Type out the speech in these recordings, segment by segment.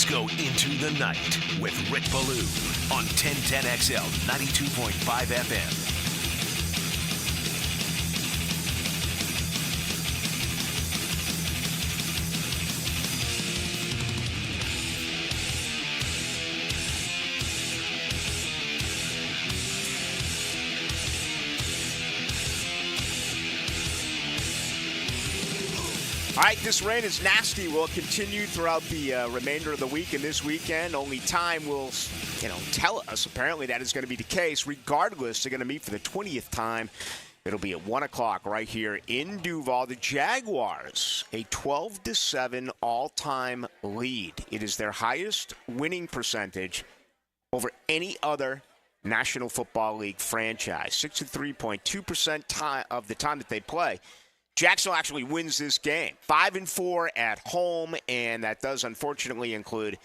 Let's go into the night with Rick Ballou on 1010XL 92.5 FM. All right, this rain is nasty. Will continue throughout the remainder of the week and this weekend. Only time will, tell us. Apparently, that is going to be the case. Regardless, they're going to meet for the 20th time. It'll be at 1 o'clock right here in Duval. The Jaguars, a 12-7 all-time lead. It is their highest winning percentage over any other National Football League franchise. 63.2% of the time that they play. Jacksonville actually wins this game, 5-4 at home, and that does unfortunately include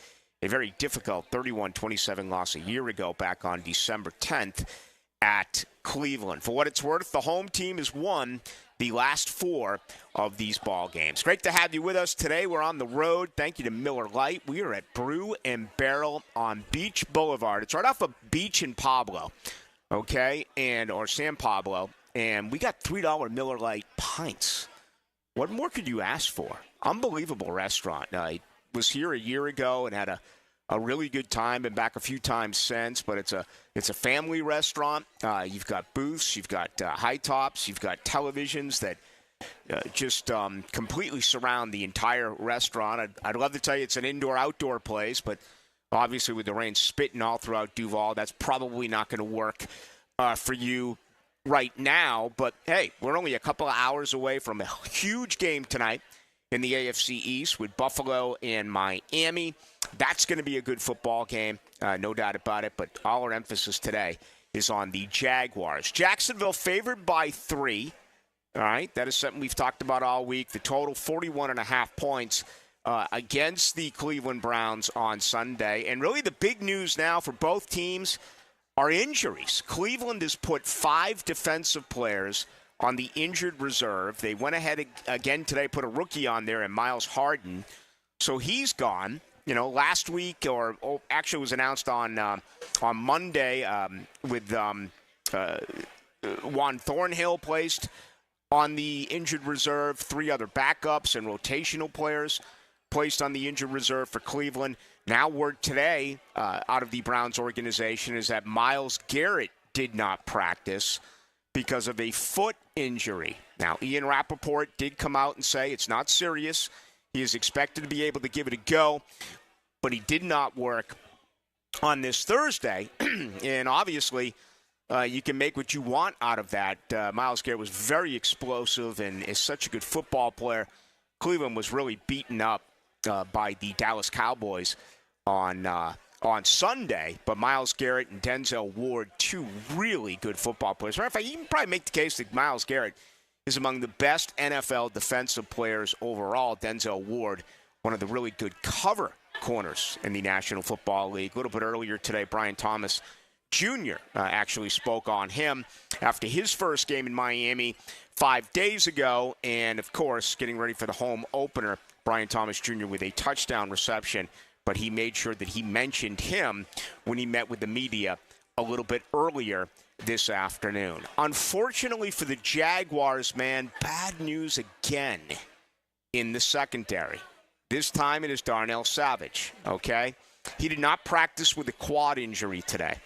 a very difficult 31-27 loss a year ago back on December 10th at Cleveland. For what it's worth, the home team has won the last 4 of these ball games. Great to have you with us today. We're on the road. Thank you to Miller Lite. We are at Brew and Barrel on Beach Boulevard. It's right off of Beach and Pablo, okay, or San Pablo. And we got $3 Miller Lite pints. What more could you ask for? Unbelievable restaurant. I was here a year ago and had a really good time. Been back a few times since, but it's a family restaurant. You've got booths, you've got high tops, you've got televisions that just completely surround the entire restaurant. I'd love to tell you it's an indoor-outdoor place, but obviously with the rain spitting all throughout Duval, that's probably not going to work for you right now. But, hey, we're only a couple of hours away from a huge game tonight in the AFC East with Buffalo and Miami. That's going to be a good football game, no doubt about it. But all our emphasis today is on the Jaguars. Jacksonville favored by 3. All right, that is something we've talked about all week. The total 41.5 points against the Cleveland Browns on Sunday. And really the big news now for both teams are injuries. Cleveland has put 5 defensive players on the injured reserve. They went ahead again today, put a rookie on there, and Myles Garrett. So he's gone. Last week, actually was announced on Monday with Juan Thornhill placed on the injured reserve, 3 other backups and rotational players placed on the injured reserve for Cleveland. Now word today out of the Browns organization is that Myles Garrett did not practice because of a foot injury. Now, Ian Rappaport did come out and say it's not serious. He is expected to be able to give it a go, but he did not work on this Thursday. And obviously, you can make what you want out of that. Myles Garrett was very explosive and is such a good football player. Cleveland was really beaten up by the Dallas Cowboys on Sunday, but Myles Garrett and Denzel Ward, 2 really good football players. In fact, you can probably make the case that Myles Garrett is among the best NFL defensive players overall. Denzel Ward, one of the really good cover corners in the National Football League. A little bit earlier today, Brian Thomas Jr. Actually spoke on him after his first game in Miami 5 days ago, and of course, getting ready for the home opener. Brian Thomas Jr. with a touchdown reception, but he made sure that he mentioned him when he met with the media a little bit earlier this afternoon. Unfortunately for the Jaguars, man, bad news again in the secondary. This time it is Darnell Savage, okay? He did not practice with a quad injury today.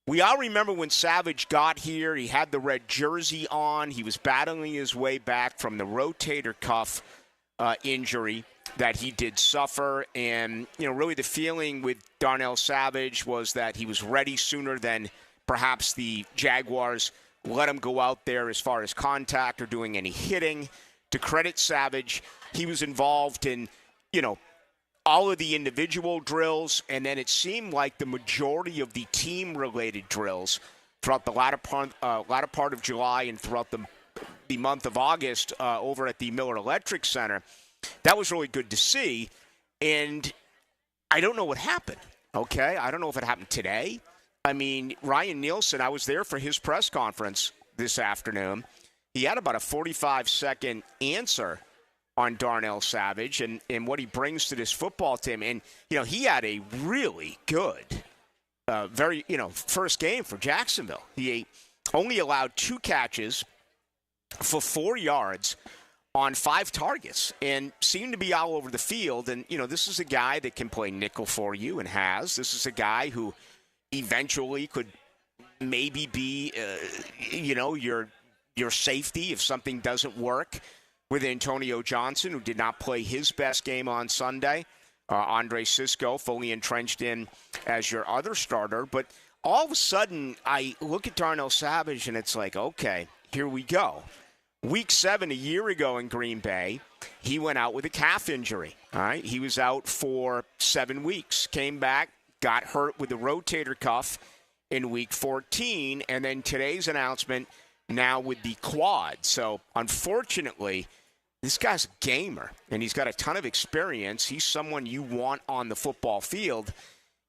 We all remember when Savage got here, he had the red jersey on. He was battling his way back from the rotator cuff injury that he did suffer. And, really the feeling with Darnell Savage was that he was ready sooner than perhaps the Jaguars let him go out there as far as contact or doing any hitting. To credit Savage, he was involved in, all of the individual drills, and then it seemed like the majority of the team-related drills throughout the latter part of July and throughout the month of August over at the Miller Electric Center. That was really good to see, and I don't know what happened, okay? I don't know if it happened today. I mean, Ryan Nielsen, I was there for his press conference this afternoon. He had about a 45-second answer on Darnell Savage and what he brings to this football team. And, he had a really good, first game for Jacksonville. He only allowed 2 catches for 4 yards on 5 targets and seemed to be all over the field. And, this is a guy that can play nickel for you and has. This is a guy who eventually could maybe be, your safety if something doesn't work with Antonio Johnson, who did not play his best game on Sunday. Andre Sisco fully entrenched in as your other starter. But all of a sudden, I look at Darnell Savage, and it's like, okay, here we go. Week 7 a year ago in Green Bay, he went out with a calf injury. All right, he was out for 7 weeks, came back, got hurt with the rotator cuff in Week 14, and then today's announcement now with the quad. So, unfortunately, this guy's a gamer, and he's got a ton of experience. He's someone you want on the football field.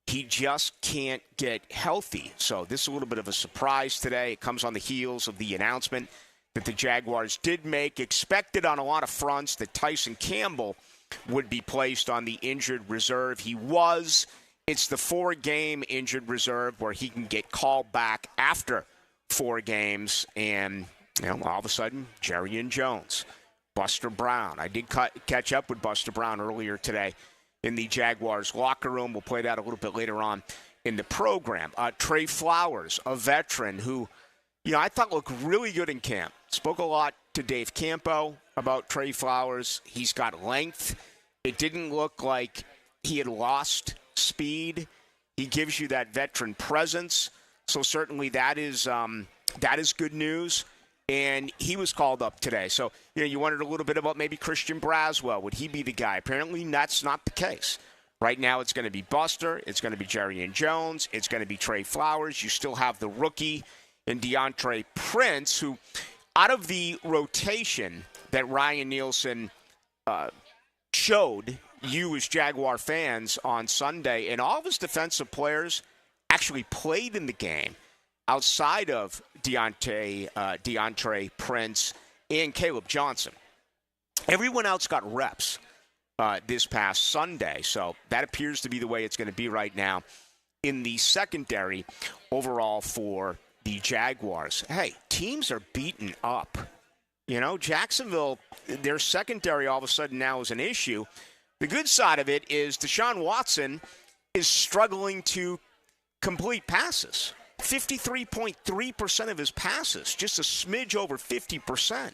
He just can't get healthy. So this is a little bit of a surprise today. It comes on the heels of the announcement that the Jaguars did make, expected on a lot of fronts, that Tyson Campbell would be placed on the injured reserve. He was. It's the 4-game injured reserve where he can get called back after 4 games. And, all of a sudden, Jerry Jones, Buster Brown. I did catch up with Buster Brown earlier today in the Jaguars locker room. We'll play that a little bit later on in the program. Trey Flowers, a veteran who, I thought looked really good in camp. Spoke a lot to Dave Campo about Trey Flowers. He's got length. It didn't look like he had lost speed. He gives you that veteran presence. So certainly that is good news. And he was called up today. So, you wondered a little bit about maybe Christian Braswell. Would he be the guy? Apparently that's not the case. Right now it's going to be Buster. It's going to be Jerry Jones. It's going to be Trey Flowers. You still have the rookie and DeAndre Prince, who, out of the rotation that Ryan Nielsen showed you as Jaguar fans on Sunday, and all of his defensive players actually played in the game outside of DeAndre Prince and Caleb Johnson. Everyone else got reps this past Sunday, so that appears to be the way it's going to be right now in the secondary overall for the Jaguars. Hey, teams are beaten up. Jacksonville, their secondary all of a sudden now is an issue. The good side of it is Deshaun Watson is struggling to complete passes. 53.3% of his passes, just a smidge over 50%,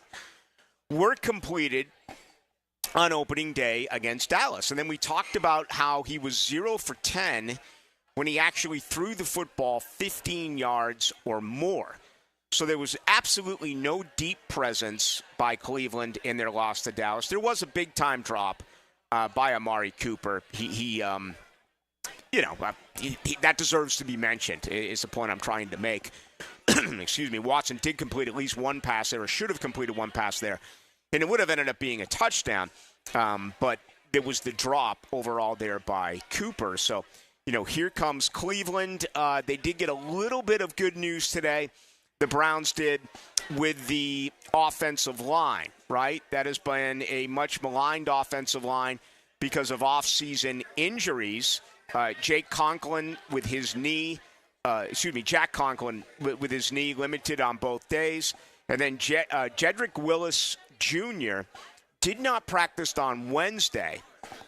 were completed on opening day against Dallas. And then we talked about how he was 0 for 10 when he actually threw the football 15 yards or more. So there was absolutely no deep presence by Cleveland in their loss to Dallas. There was a big-time drop by Amari Cooper. That deserves to be mentioned, is the point I'm trying to make. Excuse me. Watson did complete at least one pass there, or should have completed one pass there, and it would have ended up being a touchdown. But there was the drop overall there by Cooper. So, here comes Cleveland. They did get a little bit of good news today. The Browns did with the offensive line, right? That has been a much maligned offensive line because of off-season injuries. Jack Conklin with his knee limited on both days. And then Jedrick Willis Jr. did not practice on Wednesday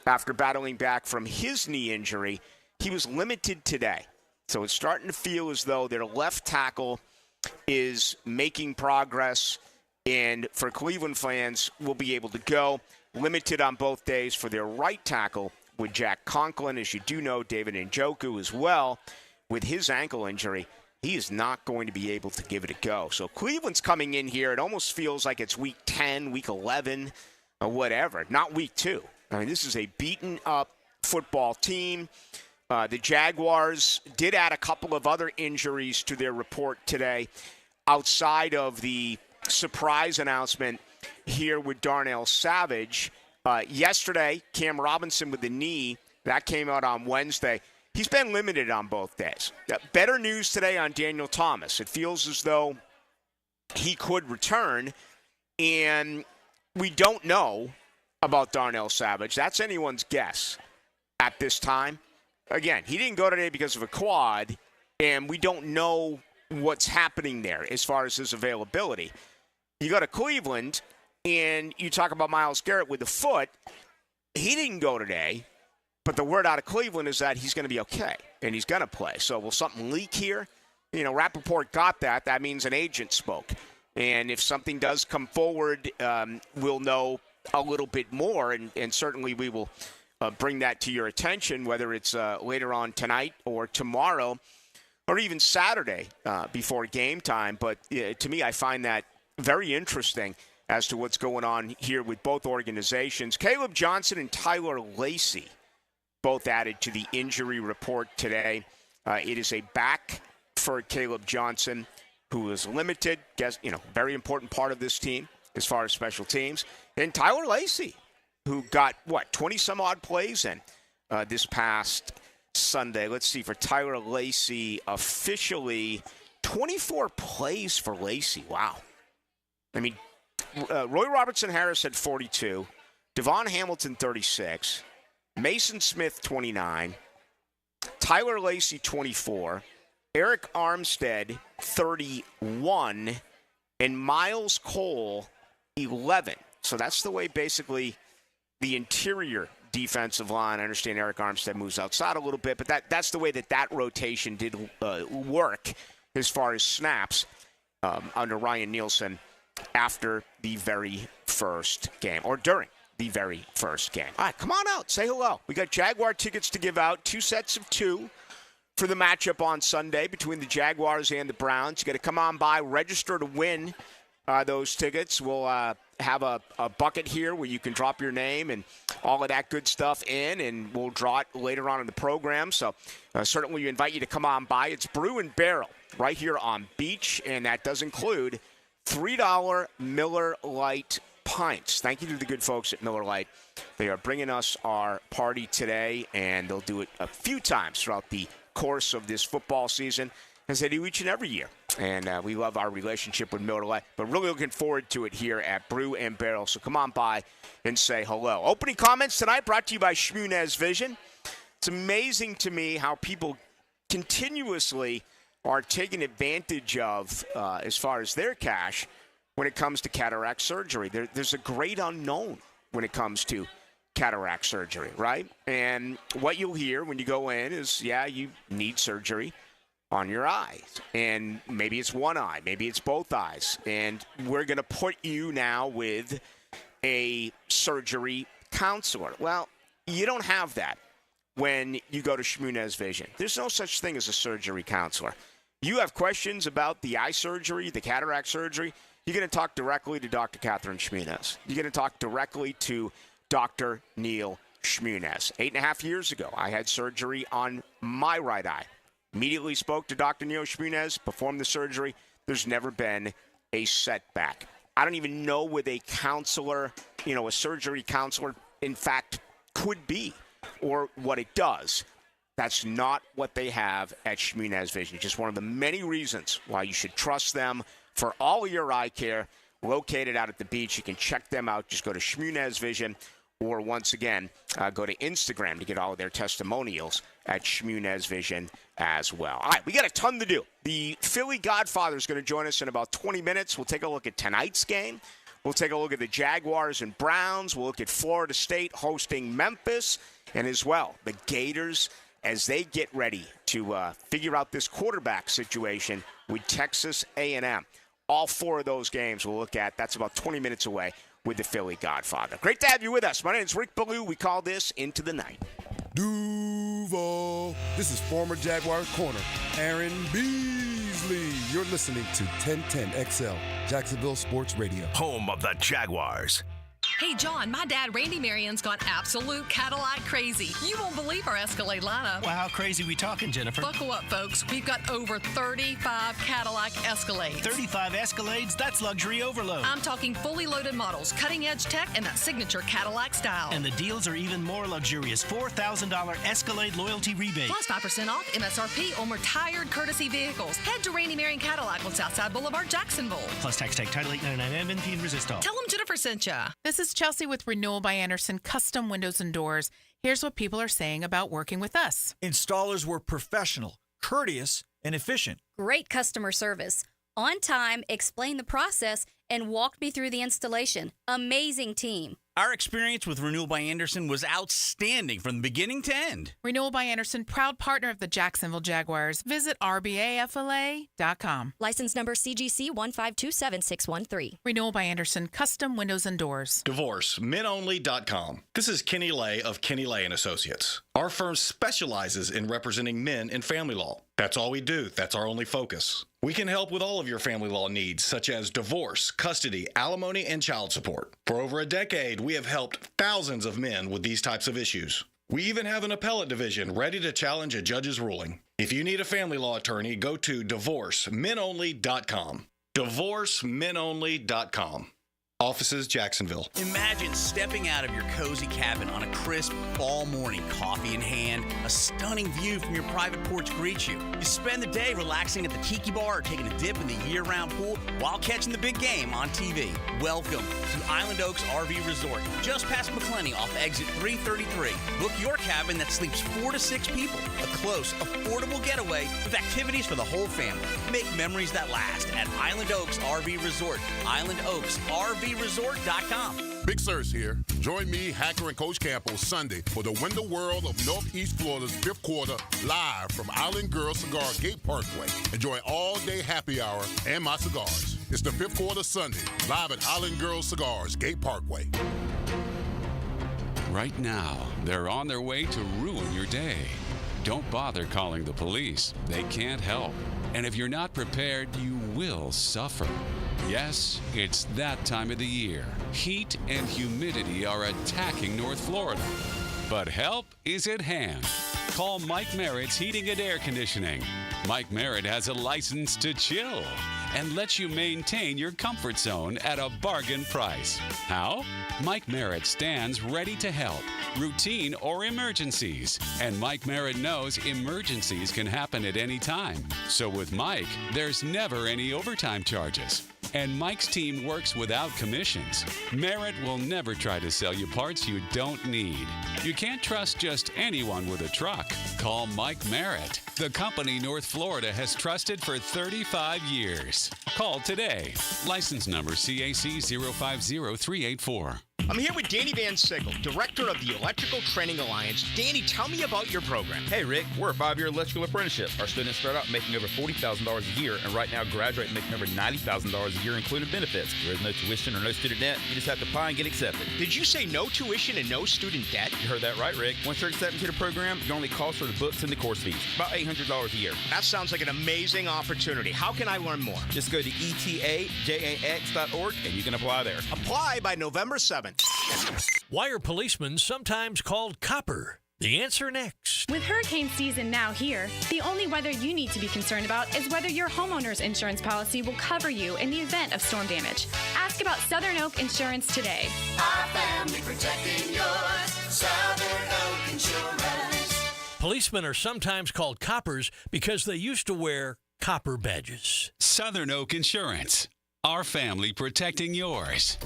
after battling back from his knee injury. He was limited today. So it's starting to feel as though their left tackle is making progress. And for Cleveland fans, will be able to go. Limited on both days for their right tackle with Jack Conklin. As you do know, David Njoku as well, with his ankle injury, he is not going to be able to give it a go. So Cleveland's coming in here. It almost feels like it's week 10, week 11, or whatever. Not week 2. I mean, this is a beaten-up football team. The Jaguars did add a couple of other injuries to their report today outside of the surprise announcement here with Darnell Savage. Yesterday, Cam Robinson with the knee, that came out on Wednesday. He's been limited on both days. Better news today on Daniel Thomas. It feels as though he could return, and we don't know about Darnell Savage. That's anyone's guess at this time. Again, he didn't go today because of a quad, and we don't know what's happening there as far as his availability. You go to Cleveland, and you talk about Myles Garrett with the foot. He didn't go today, but the word out of Cleveland is that he's going to be okay, and he's going to play. So will something leak here? You know, Rappaport got that. That means an agent spoke. And if something does come forward, we'll know a little bit more, and certainly we will bring that to your attention, whether it's later on tonight or tomorrow or even Saturday before game time. But to me, I find that very interesting as to what's going on here with both organizations. Caleb Johnson and Tyler Lacey both added to the injury report today. It is a back for Caleb Johnson, who is limited, very important part of this team as far as special teams. And Tyler Lacey, who got, 20-some-odd plays in this past Sunday. Let's see, for Tyler Lacey, officially 24 plays for Lacey. Wow. I mean, Roy Robertson-Harris had 42, Devon Hamilton 36, Mason Smith 29, Tyler Lacey 24, Eric Armstead, 31, and Miles Cole, 11. So that's the way basically the interior defensive line. I understand Eric Armstead moves outside a little bit, but that's the way that rotation did work as far as snaps under Ryan Nielsen after the very first game, or during the very first game. All right, come on out. Say hello. We got Jaguar tickets to give out, 2 sets of 2. For the matchup on Sunday between the Jaguars and the Browns. You got to come on by, register to win those tickets. We'll have a bucket here where you can drop your name and all of that good stuff in, and we'll draw it later on in the program. So certainly we invite you to come on by. It's Brew and Barrel right here on Beach, and that does include $3 Miller Lite pints. Thank you to the good folks at Miller Lite. They are bringing us our party today, and they'll do it a few times throughout the course of this football season, as they do each and every year. And we love our relationship with Miller Lite, but really looking forward to it here at Brew and Barrel. So come on by and say hello. Opening comments tonight brought to you by Shmunez Vision. It's amazing to me how people continuously are taking advantage of as far as their cash when it comes to cataract surgery. There's a great unknown when it comes to cataract surgery, right? And what you'll hear when you go in is, you need surgery on your eyes. And maybe it's one eye, maybe it's both eyes. And we're going to put you now with a surgery counselor. Well, you don't have that when you go to Shmunez Vision. There's no such thing as a surgery counselor. You have questions about the eye surgery, the cataract surgery, you're going to talk directly to Dr. Catherine Shmunez. You're going to talk directly to Dr. Neil Shmunez. 8.5 years ago, I had surgery on my right eye. Immediately spoke to Dr. Neil Shmunez, performed the surgery. There's never been a setback. I don't even know what a counselor, a surgery counselor, in fact, could be or what it does. That's not what they have at Shmunez Vision. Just one of the many reasons why you should trust them for all of your eye care. Located out at the Beach. You can check them out. Just go to Shmunez Vision, or once again, go to Instagram to get all of their testimonials at Shmunez Vision as well. All right, we got a ton to do. The Philly Godfather is going to join us in about 20 minutes. We'll take a look at tonight's game. We'll take a look at the Jaguars and Browns. We'll look at Florida State hosting Memphis, and as well, the Gators as they get ready to figure out this quarterback situation with Texas A&M. All 4 of those games we'll look at. That's about 20 minutes away with the Philly Godfather. Great to have you with us. My name is Rick Ballou. We call this Into the Night. Duval. This is former Jaguars corner Aaron Beasley. You're listening to 1010XL, Jacksonville Sports Radio. Home of the Jaguars. Hey, John, my dad, Randy Marion's gone absolute Cadillac crazy. You won't believe our Escalade lineup. Well, how crazy we talking, Jennifer? Buckle up, folks. We've got over 35 Cadillac Escalades. 35 Escalades? That's luxury overload. I'm talking fully loaded models, cutting-edge tech, and that signature Cadillac style. And the deals are even more luxurious. $4,000 Escalade loyalty rebate. Plus 5% off MSRP on retired courtesy vehicles. Head to Randy Marion Cadillac on Southside Boulevard, Jacksonville. Plus tax, tag, title, $899 MNP and resist all. Tell them Jennifer sent ya. This is is Chelsea with Renewal by Andersen Custom Windows and Doors. Here's what people are saying about working with us. Installers were professional, courteous, and efficient. Great customer service. On time, explained the process, and walked me through the installation. Amazing team. Our experience with Renewal by Andersen was outstanding from the beginning to end. Renewal by Andersen, proud partner of the Jacksonville Jaguars. Visit rbafla.com. License number CGC 1527613. Renewal by Andersen, Custom Windows and Doors. DivorceMenOnly.com. This is Kenny Lay of Kenny Lay & Associates. Our firm specializes in representing men in family law. That's all we do. That's our only focus. We can help with all of your family law needs, such as divorce, custody, alimony, and child support. For over a decade, we have helped thousands of men with these types of issues. We even have an appellate division ready to challenge a judge's ruling. If you need a family law attorney, go to DivorceMenOnly.com. DivorceMenOnly.com. Offices, Jacksonville. Imagine stepping out of your cozy cabin on a crisp fall morning, coffee in hand, a stunning view from your private porch greets you. You spend the day relaxing at the tiki bar or taking a dip in the year-round pool while catching the big game on TV. Welcome to Island Oaks RV Resort, just past McClenny off exit 333. Book your cabin that sleeps 4 to 6 people. A close, affordable getaway with activities for the whole family. Make memories that last at Island Oaks RV Resort. Island Oaks RVResort.com. Big Sirs here. Join me, Hacker, and Coach Campbell Sunday for the Winter World of Northeast Florida's 5th quarter live from Island Girl Cigar Gate Parkway. Enjoy all-day happy hour and my cigars. It's the 5th quarter Sunday, live at Island Girl Cigars Gate Parkway. Right now, they're on their way to ruin your day. Don't bother calling the police. They can't help. And if you're not prepared, you will suffer. Yes, it's that time of the year. Heat and humidity are attacking North Florida. But help is at hand. Call Mike Merritt's Heating and Air Conditioning. Mike Merritt has a license to chill and lets you maintain your comfort zone at a bargain price. How? Mike Merritt stands ready to help, routine or emergencies. And Mike Merritt knows emergencies can happen at any time. So with Mike, there's never any overtime charges. And Mike's team works without commissions. Merritt will never try to sell you parts you don't need. You can't trust just anyone with a truck. Call Mike Merritt, the company North Florida has trusted for 35 years. Call today. License number CAC 050384. I'm here with Danny Van Sickle, Director of the Electrical Training Alliance. Danny, tell me about your program. Hey, Rick, we're a 5-year electrical apprenticeship. Our students start out making over $40,000 a year, and right now graduate making over $90,000 a year, including benefits. There is no tuition or no student debt. You just have to apply and get accepted. Did you say no tuition and no student debt? You heard that right, Rick. Once you're accepted to the program, your only cost for the books and the course fees. About $800 a year. That sounds like an amazing opportunity. How can I learn more? Just go to etajax.org, and you can apply there. Apply by November 7th. Why are policemen sometimes called copper? The answer next. With hurricane season now here, the only weather you need to be concerned about is whether your homeowner's insurance policy will cover you in the event of storm damage. Ask about Southern Oak Insurance today. Our family protecting yours. Southern Oak Insurance. Policemen are sometimes called coppers because they used to wear copper badges. Southern Oak Insurance. Our family protecting yours.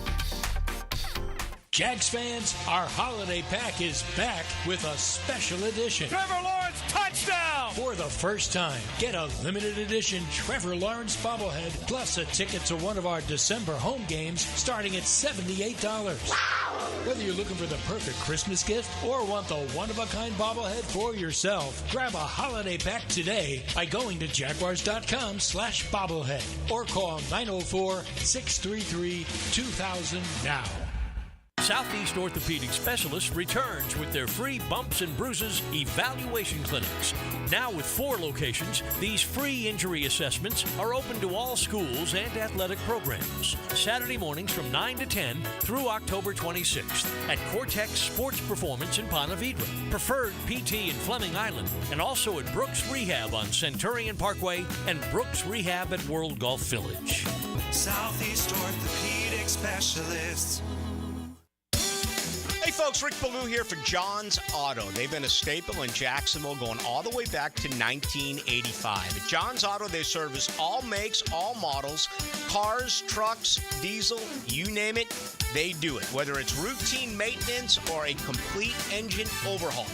Jags fans, our holiday pack is back with a special edition. Trevor Lawrence touchdown! For the first time, get a limited edition Trevor Lawrence bobblehead plus a ticket to one of our December home games starting at $78. Wow! Whether you're looking for the perfect Christmas gift or want the one-of-a-kind bobblehead for yourself, grab a holiday pack today by going to Jaguars.com/bobblehead or call 904-633-2000 now. Southeast Orthopedic Specialists returns with their free bumps and bruises evaluation clinics. Now with 4 locations, these free injury assessments are open to all schools and athletic programs. Saturday mornings from 9 to 10 through October 26th at Cortex Sports Performance in Ponte Vedra, Preferred PT in Fleming Island, and also at Brooks Rehab on Centurion Parkway and Brooks Rehab at World Golf Southeast Orthopedic Specialists. Hey folks, Rick Ballou here for John's Auto. They've been a staple in Jacksonville going all the way back to 1985. At John's Auto, they service all makes, all models, cars, trucks, diesel, you name it, they do it. Whether it's routine maintenance or a complete engine overhaul.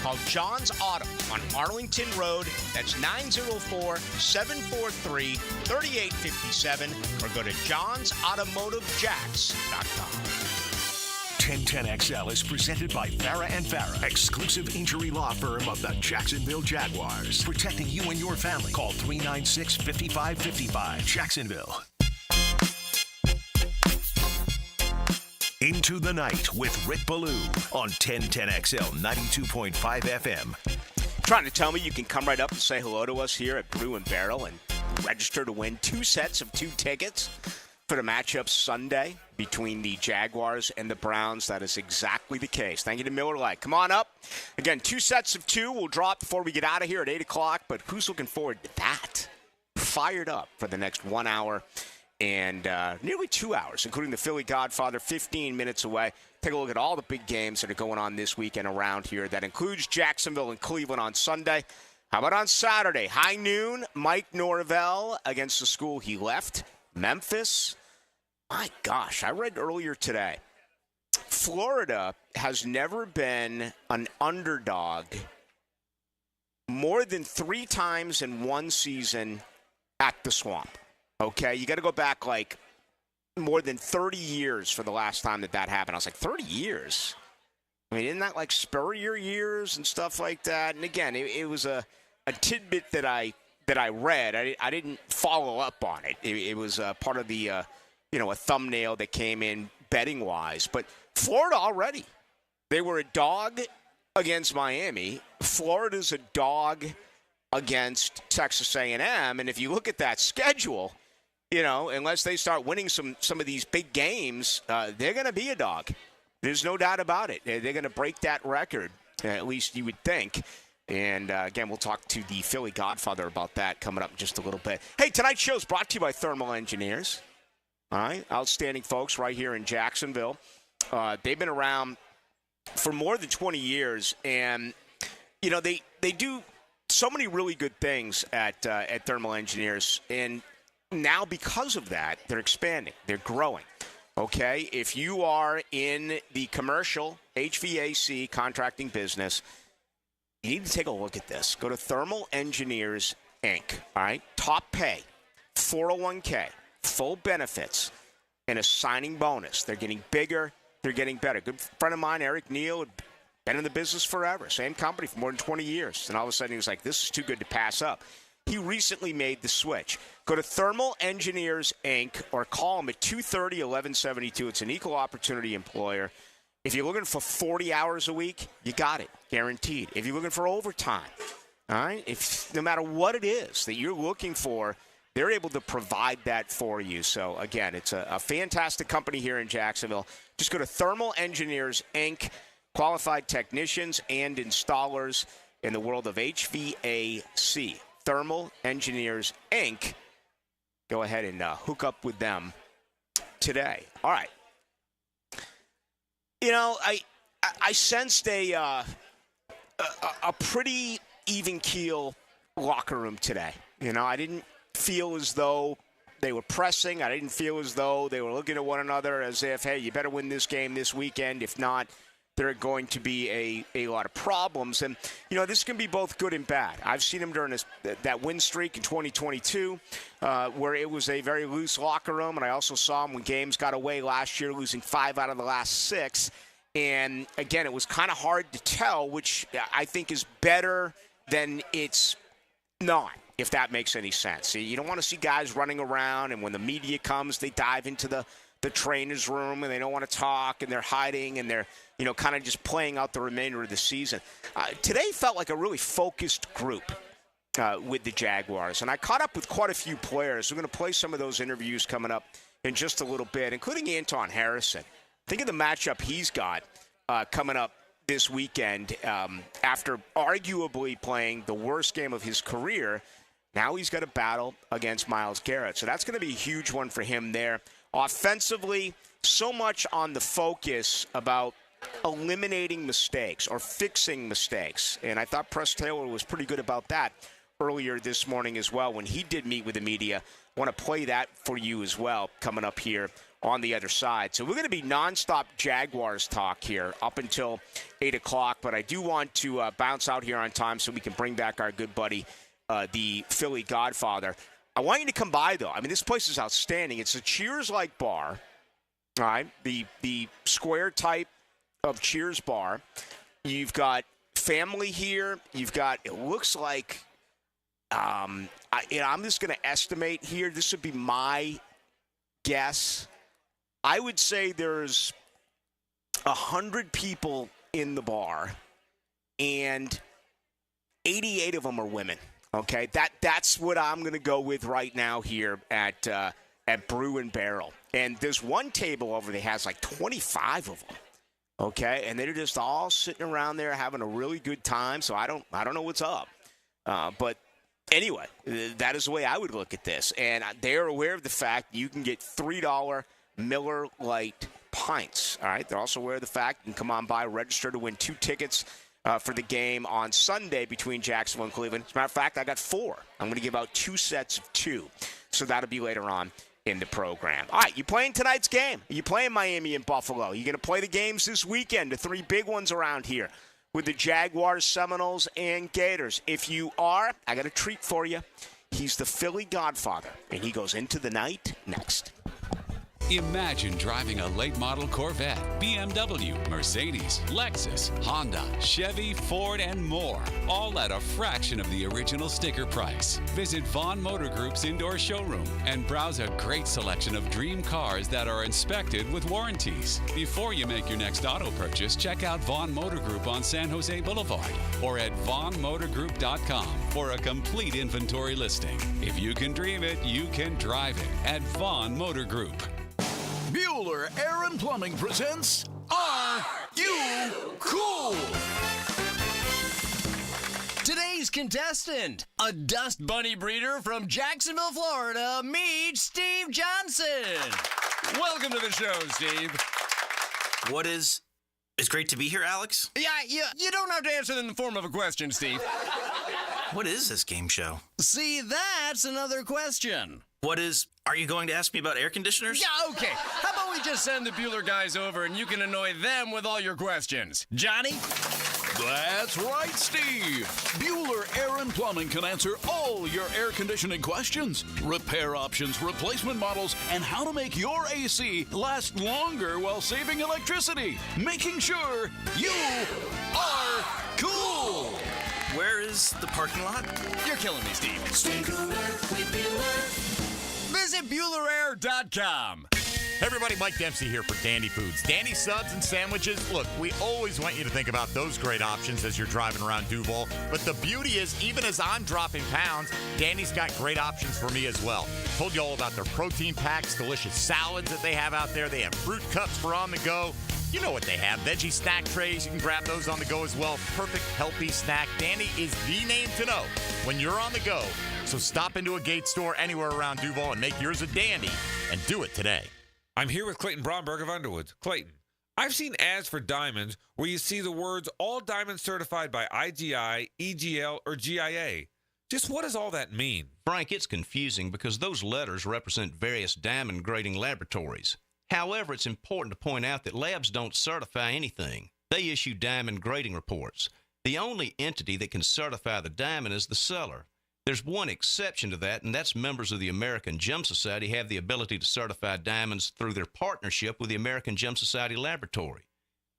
Call John's Auto on Arlington Road. That's 904-743-3857 or go to johnsautomotivejacks.com. 1010XL is presented by Farah and Farah, exclusive injury law firm of the Jacksonville Jaguars. Protecting you and your family. Call 396-5555. Jacksonville. Into the Night with Rick Ballou on 1010XL 92.5 FM. Trying to tell me you can come right up and say hello to us here at Brew and Barrel and register to win 2 sets of 2 tickets for the matchup Sunday between the Jaguars and the Browns. That is exactly the case. Thank you to Miller Lite. Come on up. Again, 2 sets of 2 will drop before we get out of here at 8 o'clock, but who's looking forward to that? Fired up for the next 1 hour and nearly 2 hours, including the Philly Godfather, 15 minutes away. Take a look at all the big games that are going on this weekend around here. That includes Jacksonville and Cleveland on Sunday. How about on Saturday? High noon, Mike Norvell against the school he left, Memphis. My gosh, I read earlier today, Florida has never been an underdog more than 3 times in one season at the Swamp. Okay, you got to go back like more than 30 years for the last time that happened. I was like, 30 years? I mean, isn't that like Spurrier years and stuff like that? And again, it was a tidbit that I read. I didn't follow up on it. It was part of the a thumbnail that came in betting-wise. But Florida already, they were a dog against Miami. Florida's a dog against Texas A&M. And if you look at that schedule, unless they start winning some of these big games, they're going to be a dog. There's no doubt about it. They're going to break that record, at least you would think. And, again, we'll talk to the Philly Godfather about that coming up in just a little bit. Hey, tonight's show is brought to you by Thermal Engineers. All right, outstanding folks right here in Jacksonville. They've been around for more than 20 years, and they do so many really good things at Thermal Engineers, and now because of that, they're expanding, they're growing. Okay, if you are in the commercial HVAC contracting business, you need to take a look at this. Go to Thermal Engineers Inc. All right, top pay, 401k. Full benefits, and a signing bonus. They're getting bigger. They're getting better. Good friend of mine, Eric Neal, had been in the business forever. Same company for more than 20 years. And all of a sudden, he was like, this is too good to pass up. He recently made the switch. Go to Thermal Engineers, Inc. or call them at 230-1172. It's an equal opportunity employer. If you're looking for 40 hours a week, you got it, guaranteed. If you're looking for overtime, all right, no matter what it is that you're looking for, they're able to provide that for you. So, again, it's a fantastic company here in Jacksonville. Just go to Thermal Engineers, Inc., qualified technicians and installers in the world of HVAC. Thermal Engineers, Inc. Go ahead and hook up with them today. All right. I sensed a pretty even keel locker room today. I didn't feel as though they were pressing. I didn't feel as though they were looking at one another as if, hey, you better win this game this weekend. If not, there are going to be a lot of problems. And, this can be both good and bad. I've seen them during that win streak in 2022 where it was a very loose locker room. And I also saw them when games got away last year, losing 5 out of the last 6. And, again, it was kind of hard to tell, which I think is better than it's not, if that makes any sense. You don't want to see guys running around, and when the media comes, they dive into the trainer's room, and they don't want to talk, and they're hiding, and they're, kind of just playing out the remainder of the season. Today felt like a really focused group with the Jaguars, and I caught up with quite a few players. We're going to play some of those interviews coming up in just a little bit, including Anton Harrison. Think of the matchup he's got coming up this weekend after arguably playing the worst game of his career. Now he's got a battle against Myles Garrett. So that's going to be a huge one for him there. Offensively, so much on the focus about eliminating mistakes or fixing mistakes. And I thought Press Taylor was pretty good about that earlier this morning as well when he did meet with the media. I want to play that for you as well coming up here on the other side. So we're going to be nonstop Jaguars talk here up until 8 o'clock, but I do want to bounce out here on time so we can bring back our good buddy, the Philly Godfather. I want you to come by, though. I mean, this place is outstanding. It's a Cheers-like bar, all right, the square type of Cheers bar. You've got family here. You've got, it looks like, I'm just going to estimate here. This would be my guess. I would say there's 100 people in the bar, and 88 of them are women. Okay, that's what I'm going to go with right now here at Brew and Barrel. And there's one table over there that has like 25 of them. Okay, and they're just all sitting around there having a really good time. So I don't know what's up, but anyway, that is the way I would look at this. And they're aware of the fact you can get $3 Miller Lite pints. All right, they're also aware of the fact you can come on by, register to win 2 tickets for the game on Sunday between Jacksonville and Cleveland. As a matter of fact, I got 4. I'm going to give out 2 sets of 2. So that'll be later on in the program. All right, you playing tonight's game? You playing Miami and Buffalo? You going to play the games this weekend, the 3 big ones around here with the Jaguars, Seminoles, and Gators? If you are, I got a treat for you. He's the Philly Godfather, and he goes into the night next. Imagine driving a late-model Corvette, BMW, Mercedes, Lexus, Honda, Chevy, Ford, and more, all at a fraction of the original sticker price. Visit Vaughn Motor Group's indoor showroom and browse a great selection of dream cars that are inspected with warranties. Before you make your next auto purchase, check out Vaughn Motor Group on San Jose Boulevard or at vaughnmotorgroup.com for a complete inventory listing. If you can dream it, you can drive it at Vaughn Motor Group. Bueller Air and Plumbing presents Are You Cool? Today's contestant, a dust bunny breeder from Jacksonville, Florida, meet Steve Johnson. Welcome to the show, Steve. It's great to be here, Alex. Yeah, you don't have to answer in the form of a question, Steve. What is this game show? See, that's another question. Are you going to ask me about air conditioners? Yeah, okay. How about we just send the Bueller guys over and you can annoy them with all your questions? Johnny? That's right, Steve. Bueller Air and Plumbing can answer all your air conditioning questions, repair options, replacement models, and how to make your AC last longer while saving electricity, making sure you are cool. Where is the parking lot? You're killing me, Steve. Stay cooler with Bueller. Visit BuellerAir.com. Hey everybody, Mike Dempsey here for Dandy Foods. Dandy subs and sandwiches. Look, we always want you to think about those great options as you're driving around Duval. But the beauty is, even as I'm dropping pounds, Dandy's got great options for me as well. Told you all about their protein packs, delicious salads that they have out there. They have fruit cups for on the go. You know what they have. Veggie snack trays. You can grab those on the go as well. Perfect, healthy snack. Dandy is the name to know when you're on the go. So stop into a Gate store anywhere around Duval and make yours a Dandy, and do it today. I'm here with Clayton Bromberg of Underwoods. Clayton, I've seen ads for diamonds where you see the words all diamonds certified by IGI, EGL, or GIA. Just what does all that mean? Frank, it's confusing because those letters represent various diamond grading laboratories. However, it's important to point out that labs don't certify anything. They issue diamond grading reports. The only entity that can certify the diamond is the seller. There's one exception to that, and that's members of the American Gem Society have the ability to certify diamonds through their partnership with the American Gem Society Laboratory.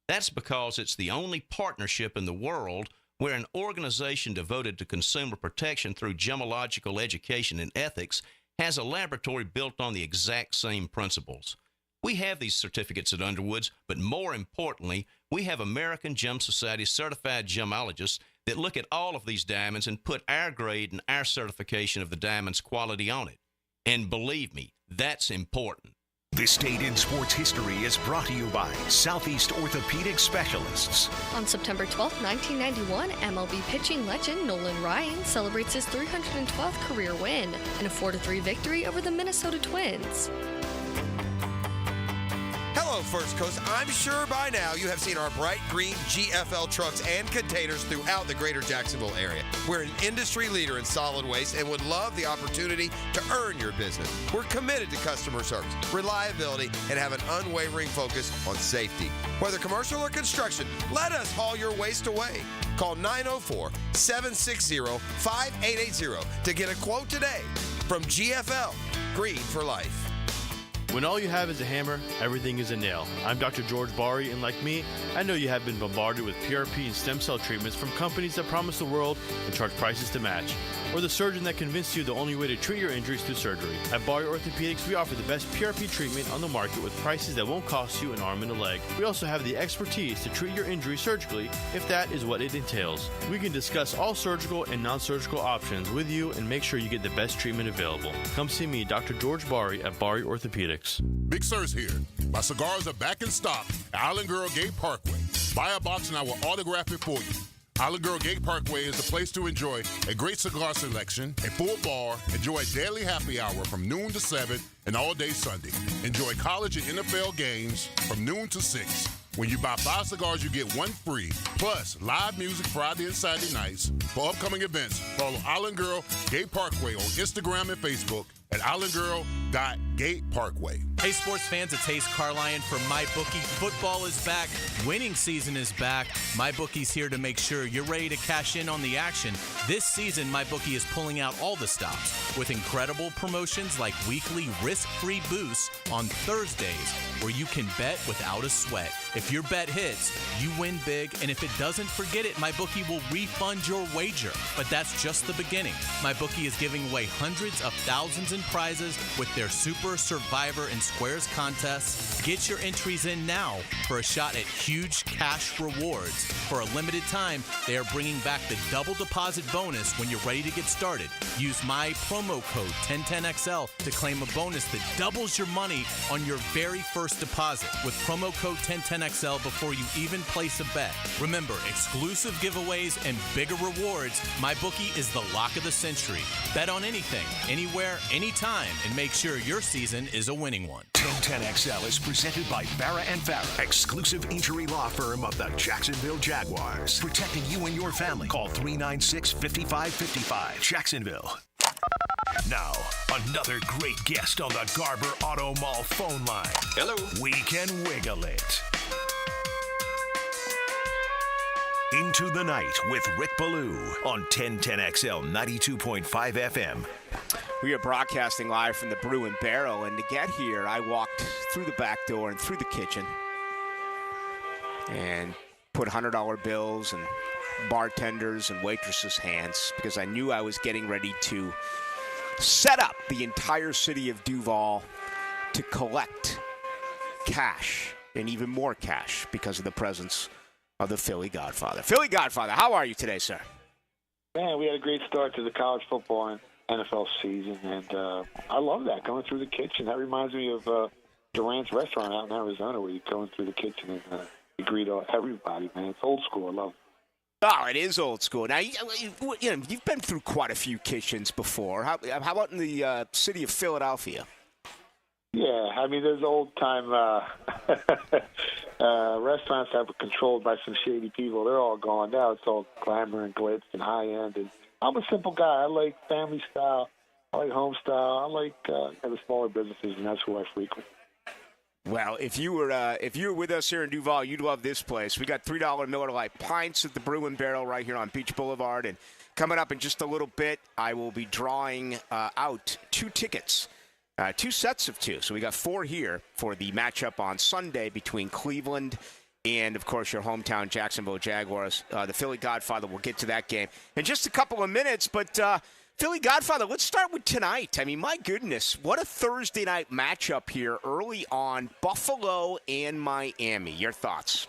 That's because it's the only partnership in the world where an organization devoted to consumer protection through gemological education and ethics has a laboratory built on the exact same principles. We have these certificates at Underwoods, but more importantly, we have American Gem Society certified gemologists that look at all of these diamonds and put our grade and our certification of the diamond's quality on it. And believe me, that's important. This date in sports history is brought to you by Southeast Orthopedic Specialists. On September 12, 1991, MLB pitching legend Nolan Ryan celebrates his 312th career win in a 4-3 victory over the Minnesota Twins. Hello Hello, First Coast. I'm sure by now you have seen our bright green GFL trucks and containers throughout the greater Jacksonville area. We're an industry leader in solid waste and would love the opportunity to earn your business. We're committed to customer service, reliability, and have an unwavering focus on safety. Whether commercial or construction, let us haul your waste away. Call 904-760-5880 to get a quote today from GFL, Green for Life. When all you have is a hammer, everything is a nail. I'm Dr. George Bari, and like me, I know you have been bombarded with PRP and stem cell treatments from companies that promise the world and charge prices to match. Or the surgeon that convinced you the only way to treat your injuries through surgery. At Bari Orthopedics, we offer the best PRP treatment on the market with prices that won't cost you an arm and a leg. We also have the expertise to treat your injury surgically if that is what it entails. We can discuss all surgical and non-surgical options with you and make sure you get the best treatment available. Come see me, Dr. George Bari at Bari Orthopedics. Big Sur's here. My cigars are back in stock at Island Girl Gate Parkway. Buy a box and I will autograph it for you. Island Girl Gate Parkway is the place to enjoy a great cigar selection, a full bar, enjoy a daily happy hour from noon to 7 and all day Sunday. Enjoy college and NFL games from noon to 6. When you buy 5 cigars, you get 1 free. Plus, live music Friday and Saturday nights. For upcoming events, follow Island Girl Gate Parkway on Instagram and Facebook at islandgirl.gateparkway. Hey, sports fans, it's Hayes Carlyon from MyBookie. Football is back. Winning season is back. MyBookie's here to make sure you're ready to cash in on the action. This season, MyBookie is pulling out all the stops with incredible promotions like weekly risk-free boosts on Thursdays where you can bet without a sweat. If your bet hits, you win big, and if it doesn't, forget it. MyBookie will refund your wager. But that's just the beginning. MyBookie is giving away hundreds of thousands in prizes with their Super Survivor and Squares contests. Get your entries in now for a shot at huge cash rewards. For a limited time, they are bringing back the double deposit bonus when you're ready to get started. Use my promo code 1010XL to claim a bonus that doubles your money on your very first deposit with promo code 1010XL before you even place a bet. Remember, exclusive giveaways and bigger rewards. MyBookie is the lock of the century. Bet on anything, anywhere, anytime, and make sure your season is a winning one. 1010XL is presented by Farrah & Farrah, exclusive injury law firm of the Jacksonville Jaguars. Protecting you and your family. Call 396-5555. Jacksonville. Now, another great guest on the Garber Auto Mall phone line. Hello. We can wiggle it. Into the Night with Rick Ballou on 1010XL 92.5 FM. We are broadcasting live from the Brew and Barrel, and to get here, I walked through the back door and through the kitchen and put $100 bills in bartenders and waitresses' hands because I knew I was getting ready to set up the entire city of Duval to collect cash and even more cash because of the presence of the Philly Godfather. Philly Godfather, how are you today, sir? Man, we had a great start to the college football and NFL season, and I love that, going through the kitchen. That reminds me of Durant's restaurant out in Arizona where you're going through the kitchen and you greet everybody, man. It's old school. I love it. Oh, it is old school. Now, you've been through quite a few kitchens before. How about in the city of Philadelphia? Yeah, I mean, there's old-time restaurants that were controlled by some shady people. They're all gone now. It's all glamour and glitz and high-end. And I'm a simple guy. I like family style. I like home style. I like the smaller businesses, and that's who I frequent. Well, if you were with us here in Duval, you'd love this place. We got $3 Miller Lite pints at the Brew and Barrel right here on Beach Boulevard. And coming up in just a little bit, I will be drawing out 2 tickets. 2 sets of 2. So we got 4 here for the matchup on Sunday between Cleveland and, of course, your hometown Jacksonville Jaguars. The Philly Godfather, we'll get to that game in just a couple of minutes. But Philly Godfather, let's start with tonight. I mean, my goodness, what a Thursday night matchup here early on, Buffalo and Miami. Your thoughts?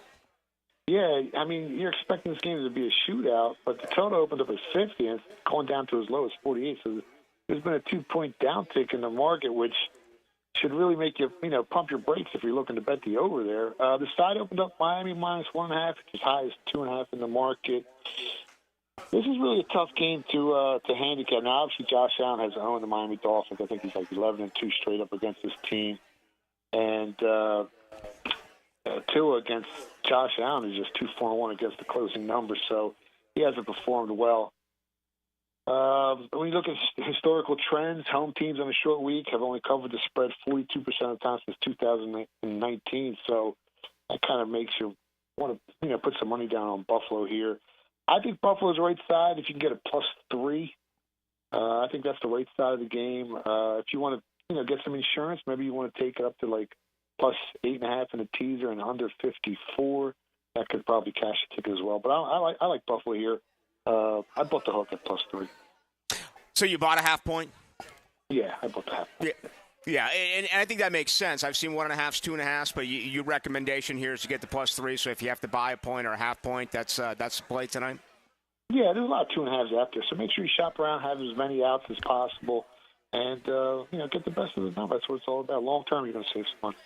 Yeah, I mean, you're expecting this game to be a shootout, but the total opened up at 50 and it's going down to as low as 48. So there's been a 2-point downtick in the market, which should really make you, pump your brakes if you're looking to bet the over there. The side opened up Miami -1.5, it's as high as 2.5 in the market. This is really a tough game to handicap. Now, obviously, Josh Allen has owned the Miami Dolphins. I think he's like 11-2 straight up against this team. And Tua against Josh Allen is just 2-4-1 against the closing numbers, so he hasn't performed well. When you look at historical trends, home teams on a short week have only covered the spread 42% of the time since 2019. So that kind of makes you want to, put some money down on Buffalo here. I think Buffalo's right side. If you can get a +3, I think that's the right side of the game. If you want to, get some insurance, maybe you want to take it up to like +8.5 in a teaser and under 54. That could probably cash a ticket as well. But I like Buffalo here. I bought the hook at +3. So you bought a half point? Yeah, I bought the half point. Yeah, and I think that makes sense. I've seen 1.5s, 2.5s, but your recommendation here is to get the +3. So if you have to buy a point or a half point, that's the play tonight? Yeah, there's a lot of 2.5s out there. So make sure you shop around, have as many outs as possible, and get the best of the number. That's what it's all about. Long term, you're going to save some money.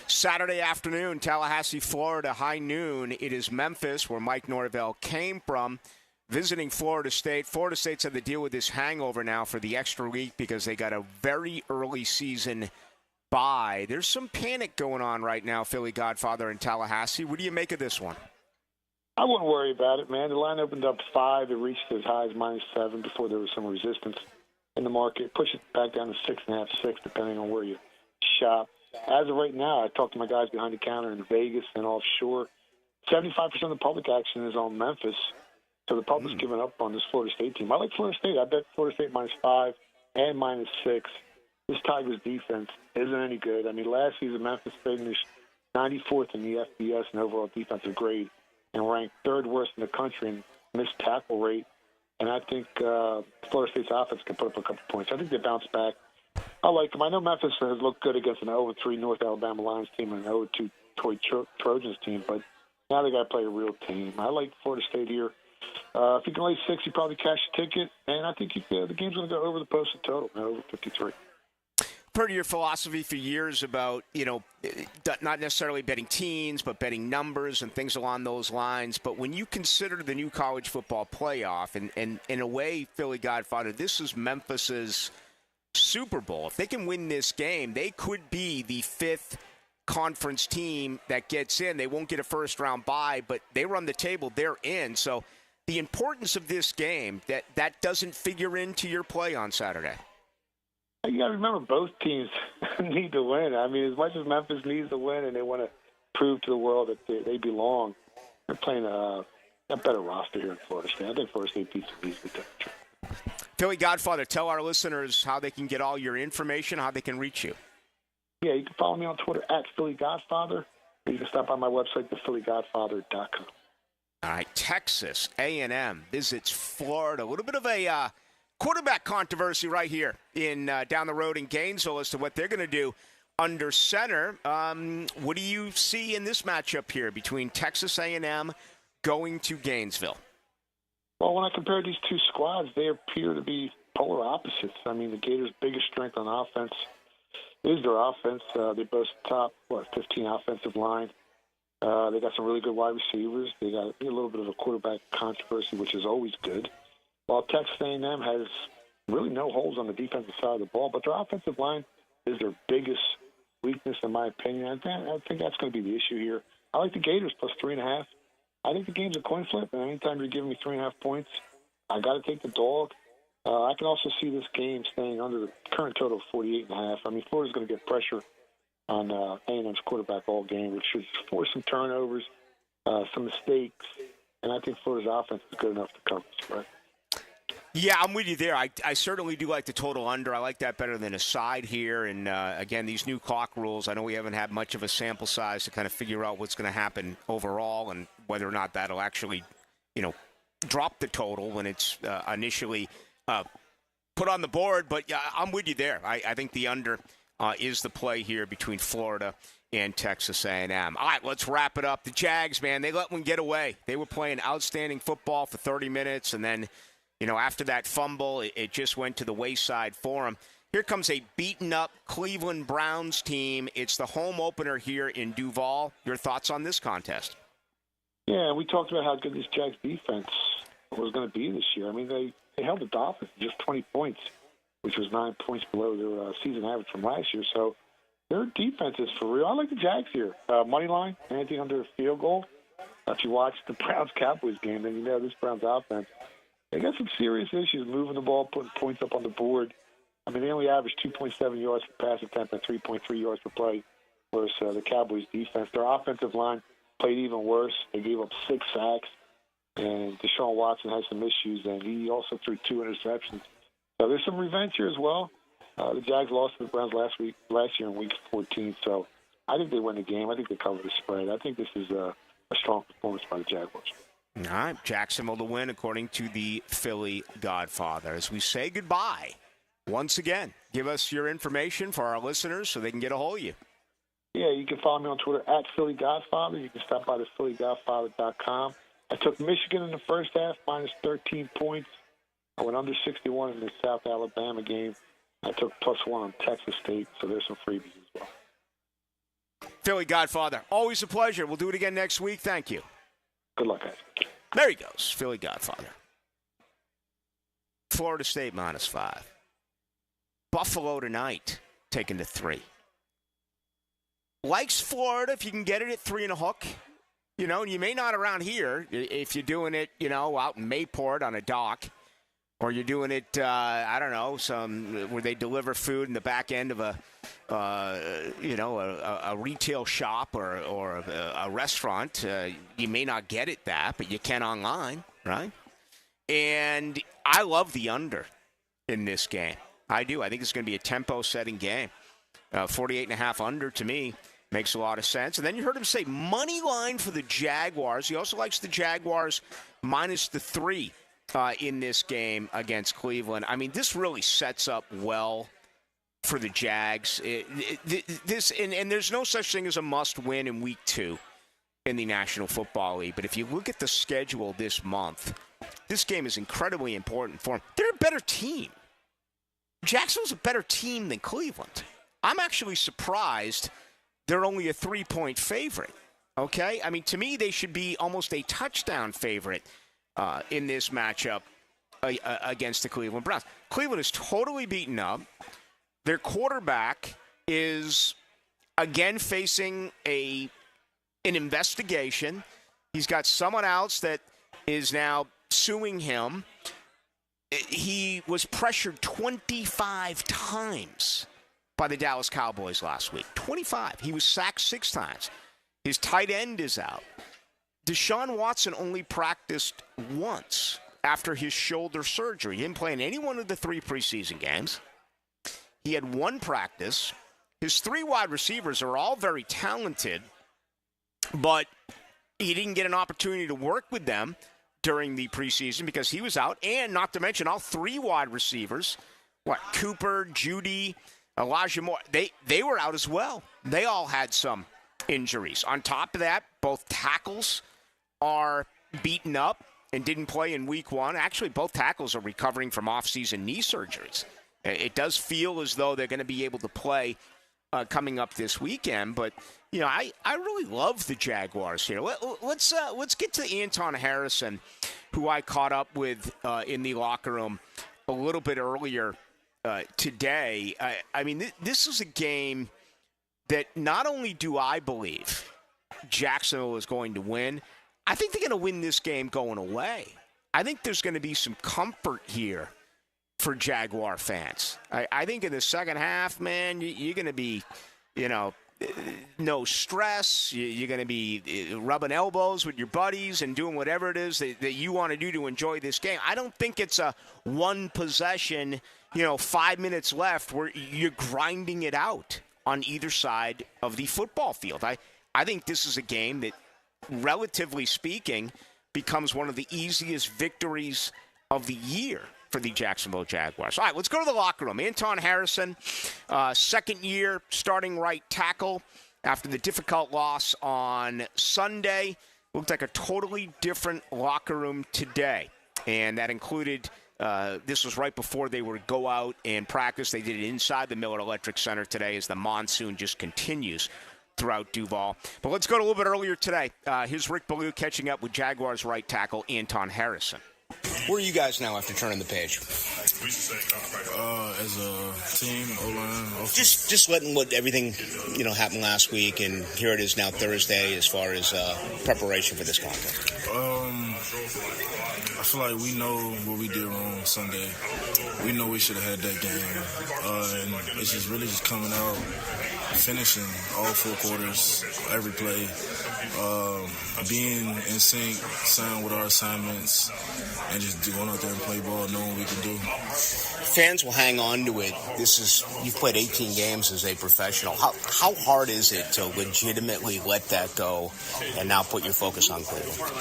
Saturday afternoon, Tallahassee, Florida, high noon. It is Memphis, where Mike Norvell came from, visiting Florida State. Florida State's had to deal with this hangover now for the extra week because they got a very early season bye. There's some panic going on right now, Philly Godfather in Tallahassee. What do you make of this one? I wouldn't worry about it, man. The line opened up 5. It reached as high as -7 before there was some resistance in the market. Push it back down to 6.5, 6, depending on where you shop. As of right now, I talked to my guys behind the counter in Vegas and offshore. 75% of the public action is on Memphis, so the public's giving up on this Florida State team. I like Florida State. I bet Florida State -5 and -6. This Tigers defense isn't any good. I mean, last season Memphis finished 94th in the FBS in overall defensive grade and ranked 3rd worst in the country in missed tackle rate. And I think Florida State's offense can put up a couple points. I think they bounce back. I like them. I know Memphis has looked good against an 0-3 North Alabama Lions team and an 0-2 Toy Trojans team, but now they got to play a real team. I like Florida State here. If you can lay 6, you probably cash a ticket, and I think the game's going to go over the posted total, over 53. Heard your philosophy for years about, not necessarily betting teams, but betting numbers and things along those lines. But when you consider the new college football playoff, and in a way, Philly Godfather, this is Memphis's Super Bowl. If they can win this game, they could be the 5th conference team that gets in. They won't get a first-round bye, but they run the table. They're in. So the importance of this game, that doesn't figure into your play on Saturday. You got to remember, both teams need to win. I mean, as much as Memphis needs to win and they want to prove to the world that they belong, they're playing a better roster here in Florida State. I think Florida State beats them easily. Philly Godfather, tell our listeners how they can get all your information, how they can reach you. Yeah, you can follow me on Twitter at Philly Godfather, or you can stop by my website, thephillygodfather.com. All right, Texas A&M visits Florida. A little bit of a quarterback controversy right here in down the road in Gainesville as to what they're going to do under center. What do you see in this matchup here between Texas A&M going to Gainesville? Well, when I compare these two squads, they appear to be polar opposites. I mean, the Gators' biggest strength on offense is their offense. They boast top, 15 offensive line. They got some really good wide receivers. They got a little bit of a quarterback controversy, which is always good. While Texas A&M has really no holes on the defensive side of the ball, but their offensive line is their biggest weakness, in my opinion. I think that's going to be the issue here. I like the Gators +3.5. I think the game's a coin flip, and anytime you're giving me 3.5 points, I got to take the dog. I can also see this game staying under the current total of 48.5. I mean, Florida's going to get pressure on A&M's quarterback all game, which should force some turnovers, some mistakes, and I think Florida's offense is good enough to cover the spread. Yeah, I'm with you there. I certainly do like the total under. I like that better than a side here. And, again, these new clock rules, I know we haven't had much of a sample size to kind of figure out what's going to happen overall and whether or not that'll actually, drop the total when it's initially put on the board. But, yeah, I'm with you there. I think the under is the play here between Florida and Texas A&M. All right, let's wrap it up. The Jags, man, they let one get away. They were playing outstanding football for 30 minutes, and then – after that fumble, it just went to the wayside for him. Here comes a beaten-up Cleveland Browns team. It's the home opener here in Duval. Your thoughts on this contest? Yeah, we talked about how good this Jags defense was going to be this year. I mean, they held the Dolphins to just 20 points, which was 9 points below their season average from last year. So their defense is for real. I like the Jags here. Money line, anything under a field goal. If you watch the Browns-Cowboys game, then you know this Browns offense, they got some serious issues moving the ball, putting points up on the board. I mean, they only average 2.7 yards per pass attempt and 3.3 yards per play, whereas the Cowboys' defense, their offensive line played even worse. They gave up 6 sacks, and Deshaun Watson has some issues, and he also threw 2 interceptions. So there's some revenge here as well. The Jags lost to the Browns last year in Week 14, so I think they win the game. I think they cover the spread. I think this is a strong performance by the Jaguars. All right, Jacksonville to win, according to the Philly Godfather. As we say goodbye, once again, give us your information for our listeners so they can get a hold of you. Yeah, you can follow me on Twitter at Philly Godfather. You can stop by the PhillyGodfather.com. I took Michigan in the first half, minus 13 points. I went under 61 in the South Alabama game. I took +1 on Texas State, so there's some freebies as well. Philly Godfather, always a pleasure. We'll do it again next week. Thank you. Good luck, guys. There he goes, Philly Godfather. Florida State -5. Buffalo tonight, taken to 3. Likes Florida if you can get it at 3 and a hook. You know, you may not around here if you're doing it, you know, out in Mayport on a dock. Or you're doing it, I don't know, where they deliver food in the back end of a retail shop or a restaurant. You may not get it but you can online, right? And I love the under in this game. I do. I think it's going to be a tempo-setting game. 48.5 under, to me, makes a lot of sense. And then you heard him say money line for the Jaguars. He also likes the Jaguars minus the 3. In this game against Cleveland. I mean, this really sets up well for the Jags. And there's no such thing as a must-win in Week 2 in the National Football League. But if you look at the schedule this month, this game is incredibly important for them. They're a better team. Jacksonville's a better team than Cleveland. I'm actually surprised they're only a 3-point favorite. Okay? I mean, to me, they should be almost a touchdown favorite in this matchup against the Cleveland Browns. Cleveland is totally beaten up. Their quarterback is, again, facing an investigation. He's got someone else that is now suing him. He was pressured 25 times by the Dallas Cowboys last week. 25. He was sacked 6 times. His tight end is out. Deshaun Watson only practiced once after his shoulder surgery. He didn't play in any one of the 3 preseason games. He had 1 practice. His 3 wide receivers are all very talented, but he didn't get an opportunity to work with them during the preseason because he was out. And not to mention all 3 wide receivers, Cooper, Judy, Elijah Moore, they were out as well. They all had some injuries. On top of that, both tackles are beaten up and didn't play in Week 1. Actually, both tackles are recovering from off-season knee surgeries. It does feel as though they're going to be able to play coming up this weekend. But, you know, I really love the Jaguars here. Let's get to Anton Harrison, who I caught up with in the locker room a little bit earlier today. I mean, this is a game that not only do I believe Jacksonville is going to win, I think they're going to win this game going away. I think there's going to be some comfort here for Jaguar fans. I think in the second half, man, you're going to be, no stress. You're going to be rubbing elbows with your buddies and doing whatever it is that you want to do to enjoy this game. I don't think it's a one possession, 5 minutes left where you're grinding it out on either side of the football field. I think this is a game that, relatively speaking, becomes one of the easiest victories of the year for the Jacksonville Jaguars. All right, let's go to the locker room. Anton Harrison, second year starting right tackle after the difficult loss on Sunday. Looked like a totally different locker room today, and that included this was right before they would go out and practice. They did it inside the Miller Electric Center today as the monsoon just continues throughout Duval. But let's go to a little bit earlier today. Here's Rick Ballou catching up with Jaguars right tackle Anton Harrison. Where are you guys now after turning the page? As a team, O-line, Just letting everything happen last week, and here it is now Thursday as far as preparation for this contest. I feel like we know what we did wrong Sunday. We know we should have had that game, and it's just really just coming out, finishing all 4 quarters, every play, being in sync, sound with our assignments, and just going out there and play ball, knowing what we can do. Fans will hang on to it. You've played 18 games as a professional. How hard is it to legitimately let that go and now put your focus on Cleveland?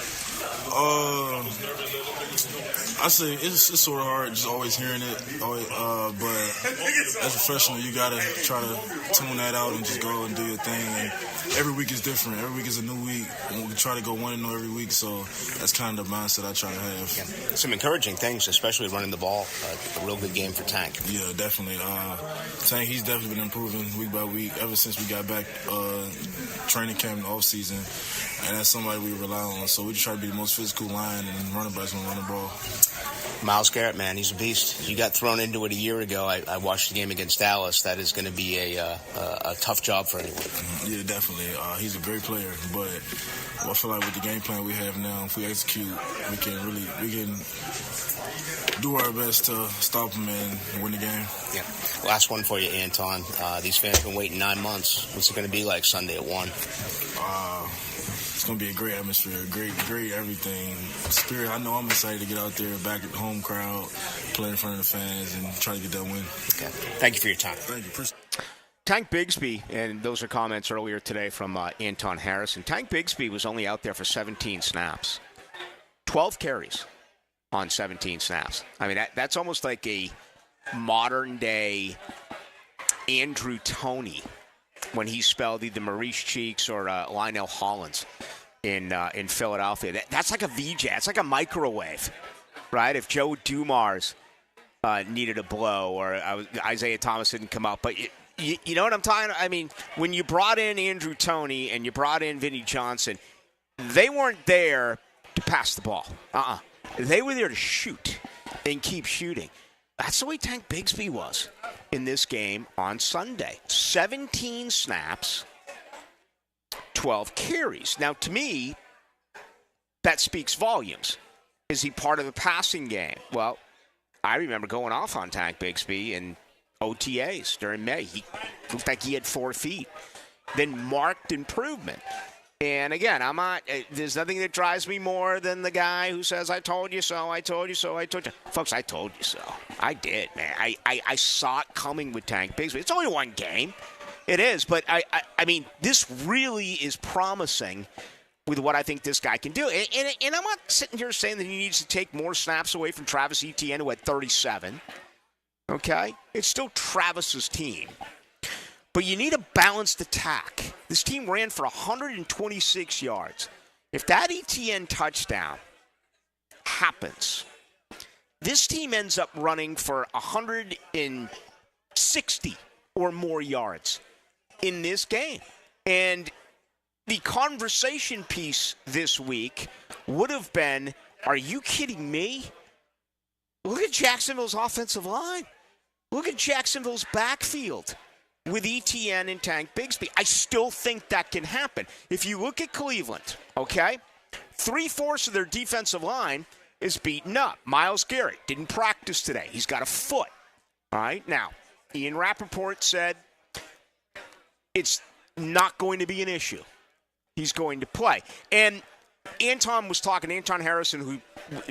I say it's sort of hard just always hearing it, but as a professional, you got to try to tune that out and just go and do your thing. And every week is different. Every week is a new week. And we try to go 1-0 every week, so that's kind of the mindset I try to have. Yeah. Some encouraging things, especially running the ball. A real good game for Tank. Yeah, definitely. Tank, he's definitely been improving week by week ever since we got back training camp in the offseason. And that's somebody we rely on. So we just try to be the most physical line and running backs when we run the ball. Myles Garrett, man, he's a beast. You got thrown into it a year ago. I watched the game against Dallas. That is going to be a tough job for anyone. Yeah, definitely. He's a great player, but I feel like with the game plan we have now, if we execute, we can do our best to stop him and win the game. Yeah. Last one for you, Anton. These fans have been waiting 9 months. What's it going to be like Sunday at 1? It's going to be a great atmosphere, great everything. Spirit, I know I'm excited to get out there, back at the home crowd, play in front of the fans, and try to get that win. Okay. Thank you for your time. Thank you. Tank Bigsby, and those are comments earlier today from Anton Harrison. Tank Bigsby was only out there for 17 snaps. 12 carries on 17 snaps. I mean, that's almost like a modern-day Andrew Toney when he spelled either Maurice Cheeks or Lionel Hollins in Philadelphia. That's like a VJ. That's like a microwave, right? If Joe Dumars needed a blow or Isaiah Thomas didn't come out. But you know what I'm talking about? I mean, when you brought in Andrew Toney and you brought in Vinnie Johnson, they weren't there to pass the ball. They were there to shoot and keep shooting. That's the way Tank Bigsby was in this game on Sunday. 17 snaps, 12 carries. Now, to me, that speaks volumes. Is he part of the passing game? Well, I remember going off on Tank Bigsby in OTAs during May. He looked like he had 4 feet. Then marked improvement. And again, there's nothing that drives me more than the guy who says, I told you so, I told you so, I told you. Folks, I told you so. I did, man. I saw it coming with Tank Bigsby. It's only one game. It is, but I mean, this really is promising with what I think this guy can do. And I'm not sitting here saying that he needs to take more snaps away from Travis Etienne, who had 37. Okay? It's still Travis's team. But you need a balanced attack. This team ran for 126 yards. If that Etienne touchdown happens, this team ends up running for 160 or more yards in this game. And the conversation piece this week would have been, are you kidding me? Look at Jacksonville's offensive line. Look at Jacksonville's backfield with Etienne and Tank Bigsby. I still think that can happen. If you look at Cleveland, okay, 3/4 of their defensive line is beaten up. Myles Garrett didn't practice today. He's got a foot. All right, now, Ian Rappaport said it's not going to be an issue. He's going to play. And Anton Harrison, who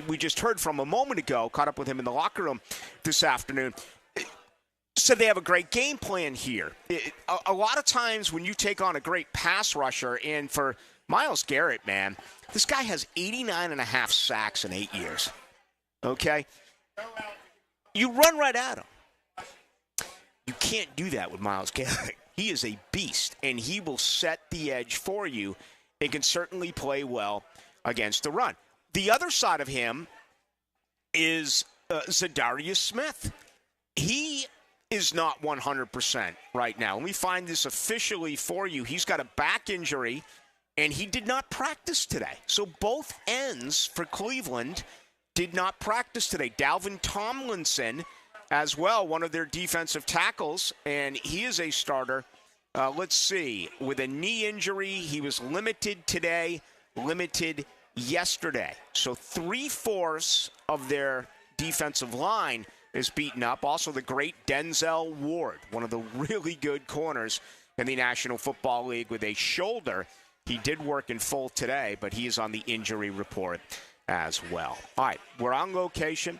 we just heard from a moment ago, caught up with him in the locker room this afternoon, said they have a great game plan here. A lot of times when you take on a great pass rusher, and for Myles Garrett, man, this guy has 89.5 sacks in 8 years. Okay? You run right at him. You can't do that with Myles Garrett. He is a beast, and he will set the edge for you and can certainly play well against the run. The other side of him is Zadarius Smith. He is not 100% right now. Let me find this officially for you. He's got a back injury, and he did not practice today. So both ends for Cleveland did not practice today. Dalvin Tomlinson as well, one of their defensive tackles, and he is a starter. Let's see. With a knee injury, he was limited today, limited yesterday. So 3/4 of their defensive line is beaten up. Also, the great Denzel Ward, one of the really good corners in the National Football League with a shoulder. He did work in full today, but he is on the injury report as well. All right, we're on location.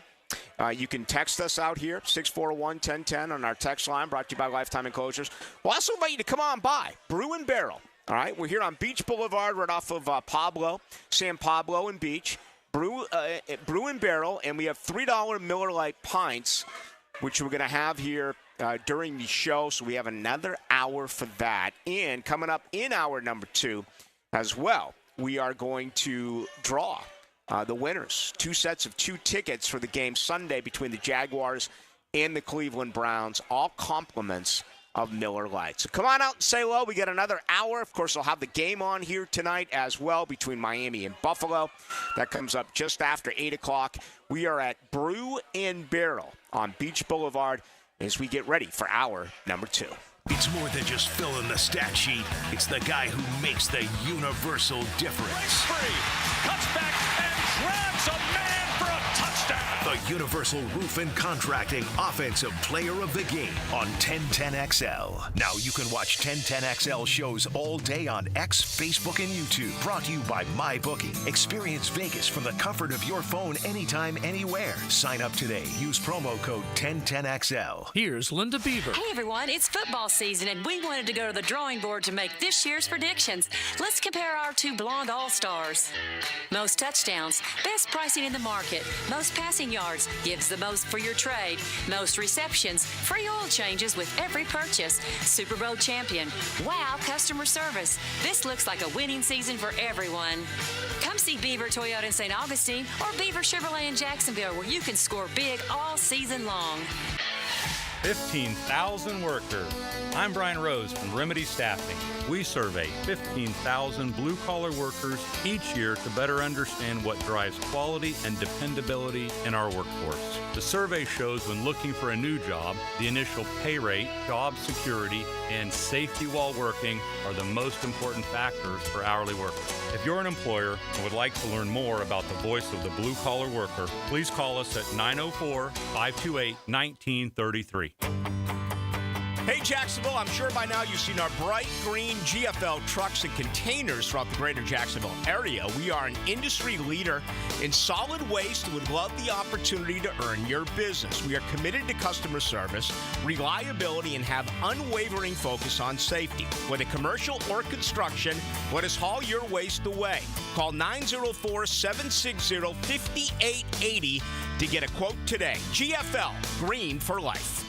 You can text us out here, 641-1010 on our text line, brought to you by Lifetime Enclosures. We'll also invite you to come on by, Brew and Barrel. All right, we're here on Beach Boulevard right off of San Pablo and Beach. Brew and Barrel, and we have $3 Miller Lite pints, which we're going to have here during the show. So we have another hour for that. And coming up in hour number 2 as well, we are going to draw the winners. 2 sets of 2 tickets for the game Sunday between the Jaguars and the Cleveland Browns, all compliments of Miller Lite. So come on out and say hello. We got another hour. Of course, we'll have the game on here tonight as well between Miami and Buffalo. That comes up just after 8 o'clock. We are at Brew and Barrel on Beach Boulevard as we get ready for hour number 2. It's more than just filling the stat sheet. It's the guy who makes the universal difference. Cuts back and grabs a man for a touchdown. The Universal Roof and Contracting Offensive Player of the Game on 1010XL. Now you can watch 1010XL shows all day on X, Facebook, and YouTube. Brought to you by MyBookie. Experience Vegas from the comfort of your phone anytime, anywhere. Sign up today. Use promo code 1010XL. Here's Linda Beaver. Hey everyone, it's football season and we wanted to go to the drawing board to make this year's predictions. Let's compare our 2 blonde all-stars. Most touchdowns, best pricing in the market, most passing yards, gives the most for your trade, most receptions, free oil changes with every purchase, Super Bowl champion, wow customer service. This looks like a winning season for everyone. Come see Beaver Toyota in St. Augustine or Beaver Chevrolet in Jacksonville, where you can score big all season long. 15,000 workers. I'm Brian Rose from Remedy Staffing. We survey 15,000 blue-collar workers each year to better understand what drives quality and dependability in our workforce. The survey shows when looking for a new job, the initial pay rate, job security, and safety while working are the most important factors for hourly workers. If you're an employer and would like to learn more about the voice of the blue-collar worker, please call us at 904-528-1933. Hey, Jacksonville, I'm sure by now you've seen our bright green GFL trucks and containers throughout the greater Jacksonville area. We are an industry leader in solid waste and would love the opportunity to earn your business. We are committed to customer service, reliability, and have unwavering focus on safety. Whether commercial or construction, let us haul your waste away. Call 904-760-5880 to get a quote today. GFL, green for life.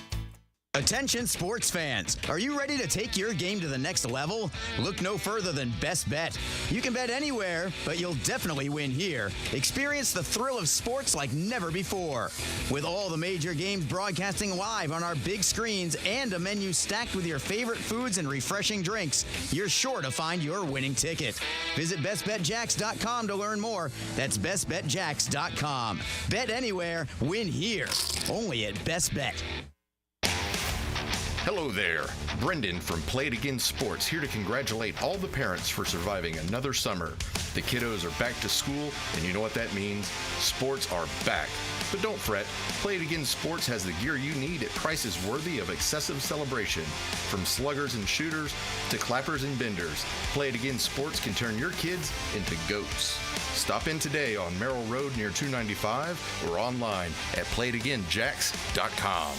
Attention sports fans, are you ready to take your game to the next level? Look no further than Best Bet. You can bet anywhere, but you'll definitely win here. Experience the thrill of sports like never before. With all the major games broadcasting live on our big screens and a menu stacked with your favorite foods and refreshing drinks, you're sure to find your winning ticket. Visit bestbetjacks.com to learn more. That's bestbetjacks.com. Bet anywhere, win here. Only at Best Bet. Hello there, Brendan from Play It Again Sports here to congratulate all the parents for surviving another summer. The kiddos are back to school, and you know what that means? Sports are back. But don't fret, Play It Again Sports has the gear you need at prices worthy of excessive celebration. From sluggers and shooters to clappers and benders, Play It Again Sports can turn your kids into goats. Stop in today on Merrill Road near 295 or online at playitagainjacks.com.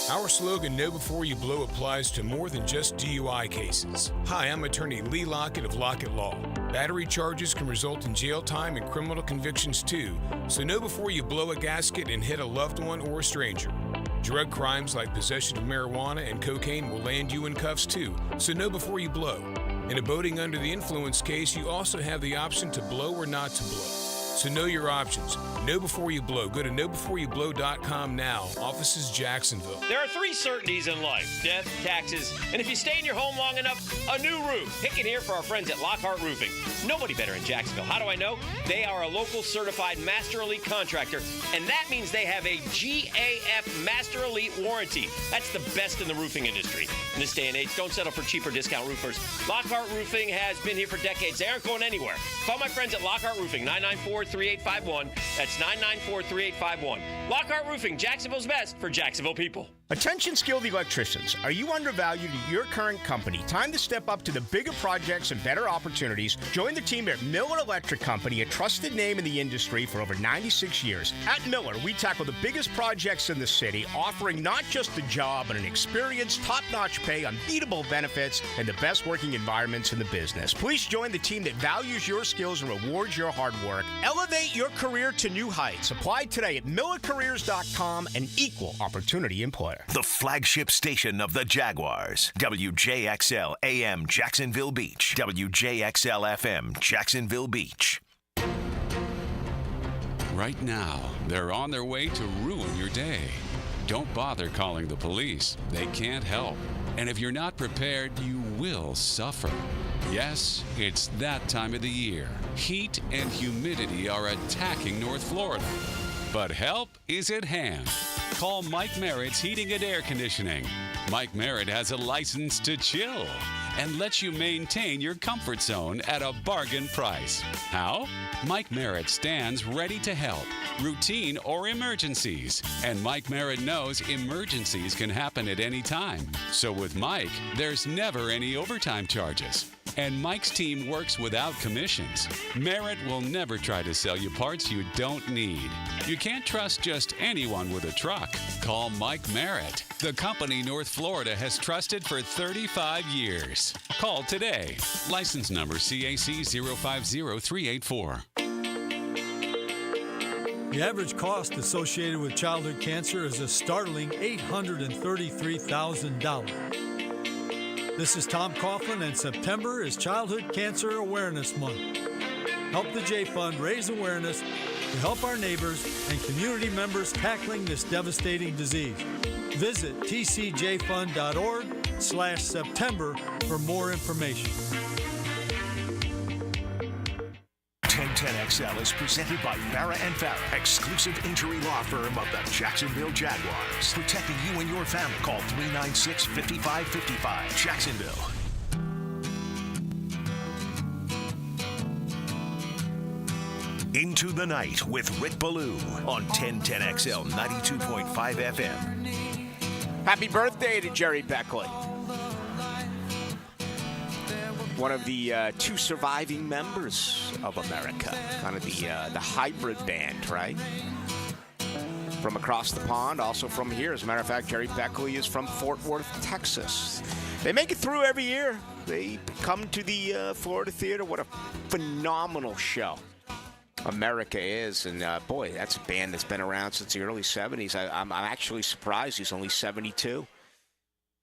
Our slogan, Know Before You Blow, applies to more than just DUI cases. Hi, I'm attorney Lee Lockett of Lockett Law. Battery charges can result in jail time and criminal convictions too, so know before you blow a gasket and hit a loved one or a stranger. Drug crimes like possession of marijuana and cocaine will land you in cuffs too, so know before you blow. In a boating under the influence case, you also have the option to blow or not to blow. So know your options. Know before you blow. Go to knowbeforeyouBlow.com now. Offices Jacksonville. There are 3 certainties in life: death, taxes, and if you stay in your home long enough, a new roof. Pick it here for our friends at Lockhart Roofing. Nobody better in Jacksonville. How do I know? They are a local certified Master Elite contractor, and that means they have a GAF Master Elite warranty. That's the best in the roofing industry. In this day and age, don't settle for cheap or discount roofers. Lockhart Roofing has been here for decades. They aren't going anywhere. Call my friends at Lockhart Roofing, 994-3851. That's 994-3851. Lockhart Roofing, Jacksonville's best for Jacksonville people. Attention skilled electricians. Are you undervalued at your current company? Time to step up to the bigger projects and better opportunities. Join the team at Miller Electric Company, a trusted name in the industry for over 96 years. At Miller, we tackle the biggest projects in the city, offering not just the job, but an experienced, top-notch pay, unbeatable benefits, and the best working environments in the business. Please join the team that values your skills and rewards your hard work. Elevate your career to new heights. Apply today at millercareers.com, an equal opportunity employer. The flagship station of the Jaguars. WJXL AM Jacksonville Beach. WJXL FM Jacksonville Beach. Right now, they're on their way to ruin your day. Don't bother calling the police. They can't help. And if you're not prepared, you will suffer. Yes, it's that time of the year. Heat and humidity are attacking North Florida. But help is at hand. Call Mike Merritt's Heating and Air Conditioning. Mike Merritt has a license to chill and lets you maintain your comfort zone at a bargain price. How? Mike Merritt stands ready to help, routine or emergencies. And Mike Merritt knows emergencies can happen at any time. So with Mike, there's never any overtime charges. And Mike's team works without commissions. Merritt will never try to sell you parts you don't need. You can't trust just anyone with a truck. Call Mike Merritt, the company North Florida has trusted for 35 years. Call today. License number CAC 050384. The average cost associated with childhood cancer is a startling $833,000. This is Tom Coughlin, and September is Childhood Cancer Awareness Month. Help the J Fund raise awareness to help our neighbors and community members tackling this devastating disease. Visit tcjfund.org/September for more information. 1010XL is presented by Farah & Farah, exclusive injury law firm of the Jacksonville Jaguars. Protecting you and your family. Call 396-5555. Jacksonville. Into the Night with Rick Ballou on 1010XL 92.5 FM. Happy birthday to Jerry Beckley. One of the 2 surviving members of America. Kind of the hybrid band, right? From across the pond, also from here. As a matter of fact, Jerry Beckley is from Fort Worth, Texas. They make it through every year. They come to the Florida Theater. What a phenomenal show America is. And, boy, that's a band that's been around since the early 70s. I'm actually surprised he's only 72.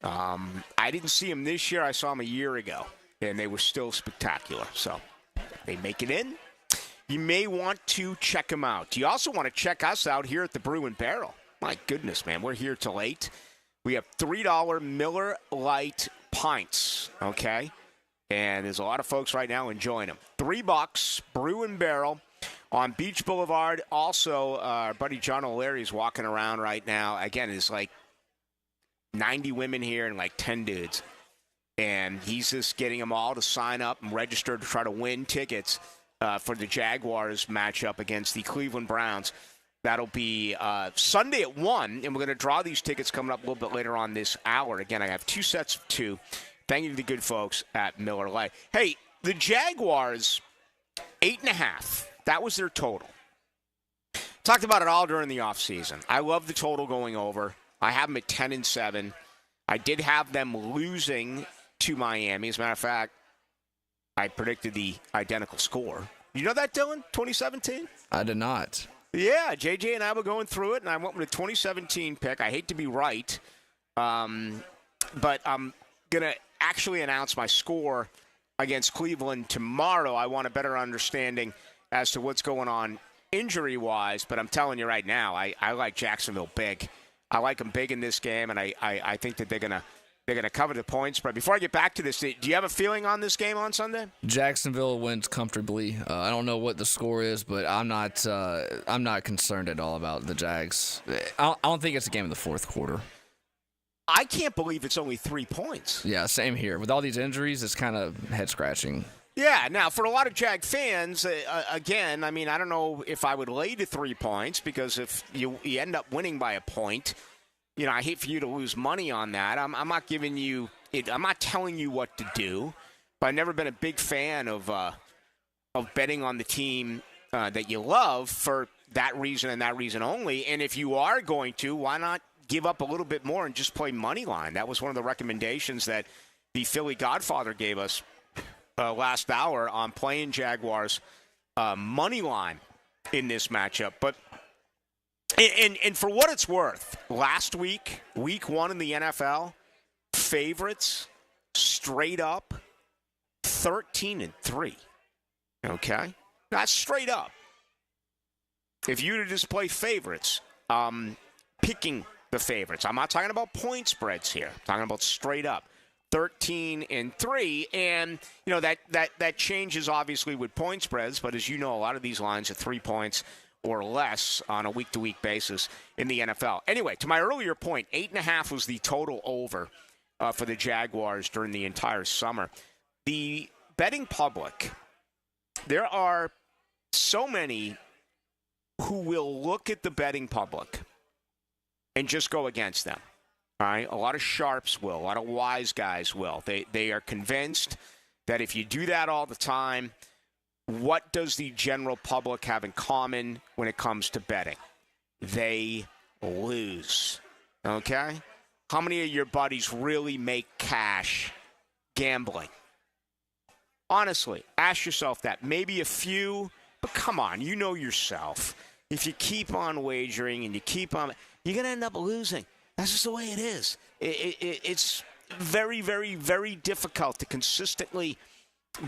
I didn't see him this year. I saw him a year ago, and they were still spectacular. So they make it in. You may want to check them out. You also want to check us out here at the Brew and Barrel. My goodness, man, we're here till 8. We have $3 Miller Lite pints, okay? And there's a lot of folks right now enjoying them. $3, Brew and Barrel on Beach Boulevard. Also, our buddy John O'Leary is walking around right now. Again, there's like 90 women here and like 10 dudes. And he's just getting them all to sign up and register to try to win tickets for the Jaguars matchup against the Cleveland Browns. That'll be Sunday at 1, and we're going to draw these tickets coming up a little bit later on this hour. Again, I have 2 sets of 2. Thank you to the good folks at Miller Lite. Hey, the Jaguars, 8.5. That was their total. Talked about it all during the offseason. I love the total going over. I have them at 10-7. I did have them losing to Miami. As a matter of fact, I predicted the identical score. You know that, Dylan? 2017? I did not. Yeah, JJ and I were going through it, and I went with a 2017 pick. I hate to be right, but I'm going to actually announce my score against Cleveland tomorrow. I want a better understanding as to what's going on injury-wise, but I'm telling you right now, I like Jacksonville big. I like them big in this game, and I think that they're gonna cover the points. But before I get back to this, do you have a feeling on this game on Sunday? Jacksonville wins comfortably. I don't know what the score is, but I'm not concerned at all about the Jags. I don't think it's a game of the fourth quarter. I can't believe it's only 3 points. Yeah, same here. With all these injuries, it's kind of head-scratching. Yeah, now, for a lot of Jag fans, again, I mean, I don't know if I would lay to 3 points, because if you end up winning by a point, you know, I hate for you to lose money on that. I'm not giving you – I'm not telling you what to do, but I've never been a big fan of betting on the team that you love for that reason and that reason only. And if you are going to, why not give up a little bit more and just play money line? That was one of the recommendations that the Philly Godfather gave us last hour on playing Jaguars money line in this matchup. But and for what it's worth, last week, week 1 in the NFL, favorites straight up 13-3. Okay, that's straight up. If you were to just play favorites, picking the favorites, I'm not talking about point spreads here. I'm talking about straight up. 13-3, and you know that changes obviously with point spreads, but as you know, a lot of these lines are 3 points or less on a week-to-week basis in the NFL. Anyway, to my earlier point, 8.5 was the total over for the Jaguars during the entire summer. The betting public, there are so many who will look at the betting public and just go against them. All right, a lot of sharps will, a lot of wise guys will. They are convinced that if you do that all the time, what does the general public have in common when it comes to betting? They lose. Okay? How many of your buddies really make cash gambling? Honestly, ask yourself that. Maybe a few, but come on, you know yourself. If you keep on wagering and you keep on, you're going to end up losing. That's just the way it is. It's very, very, very difficult to consistently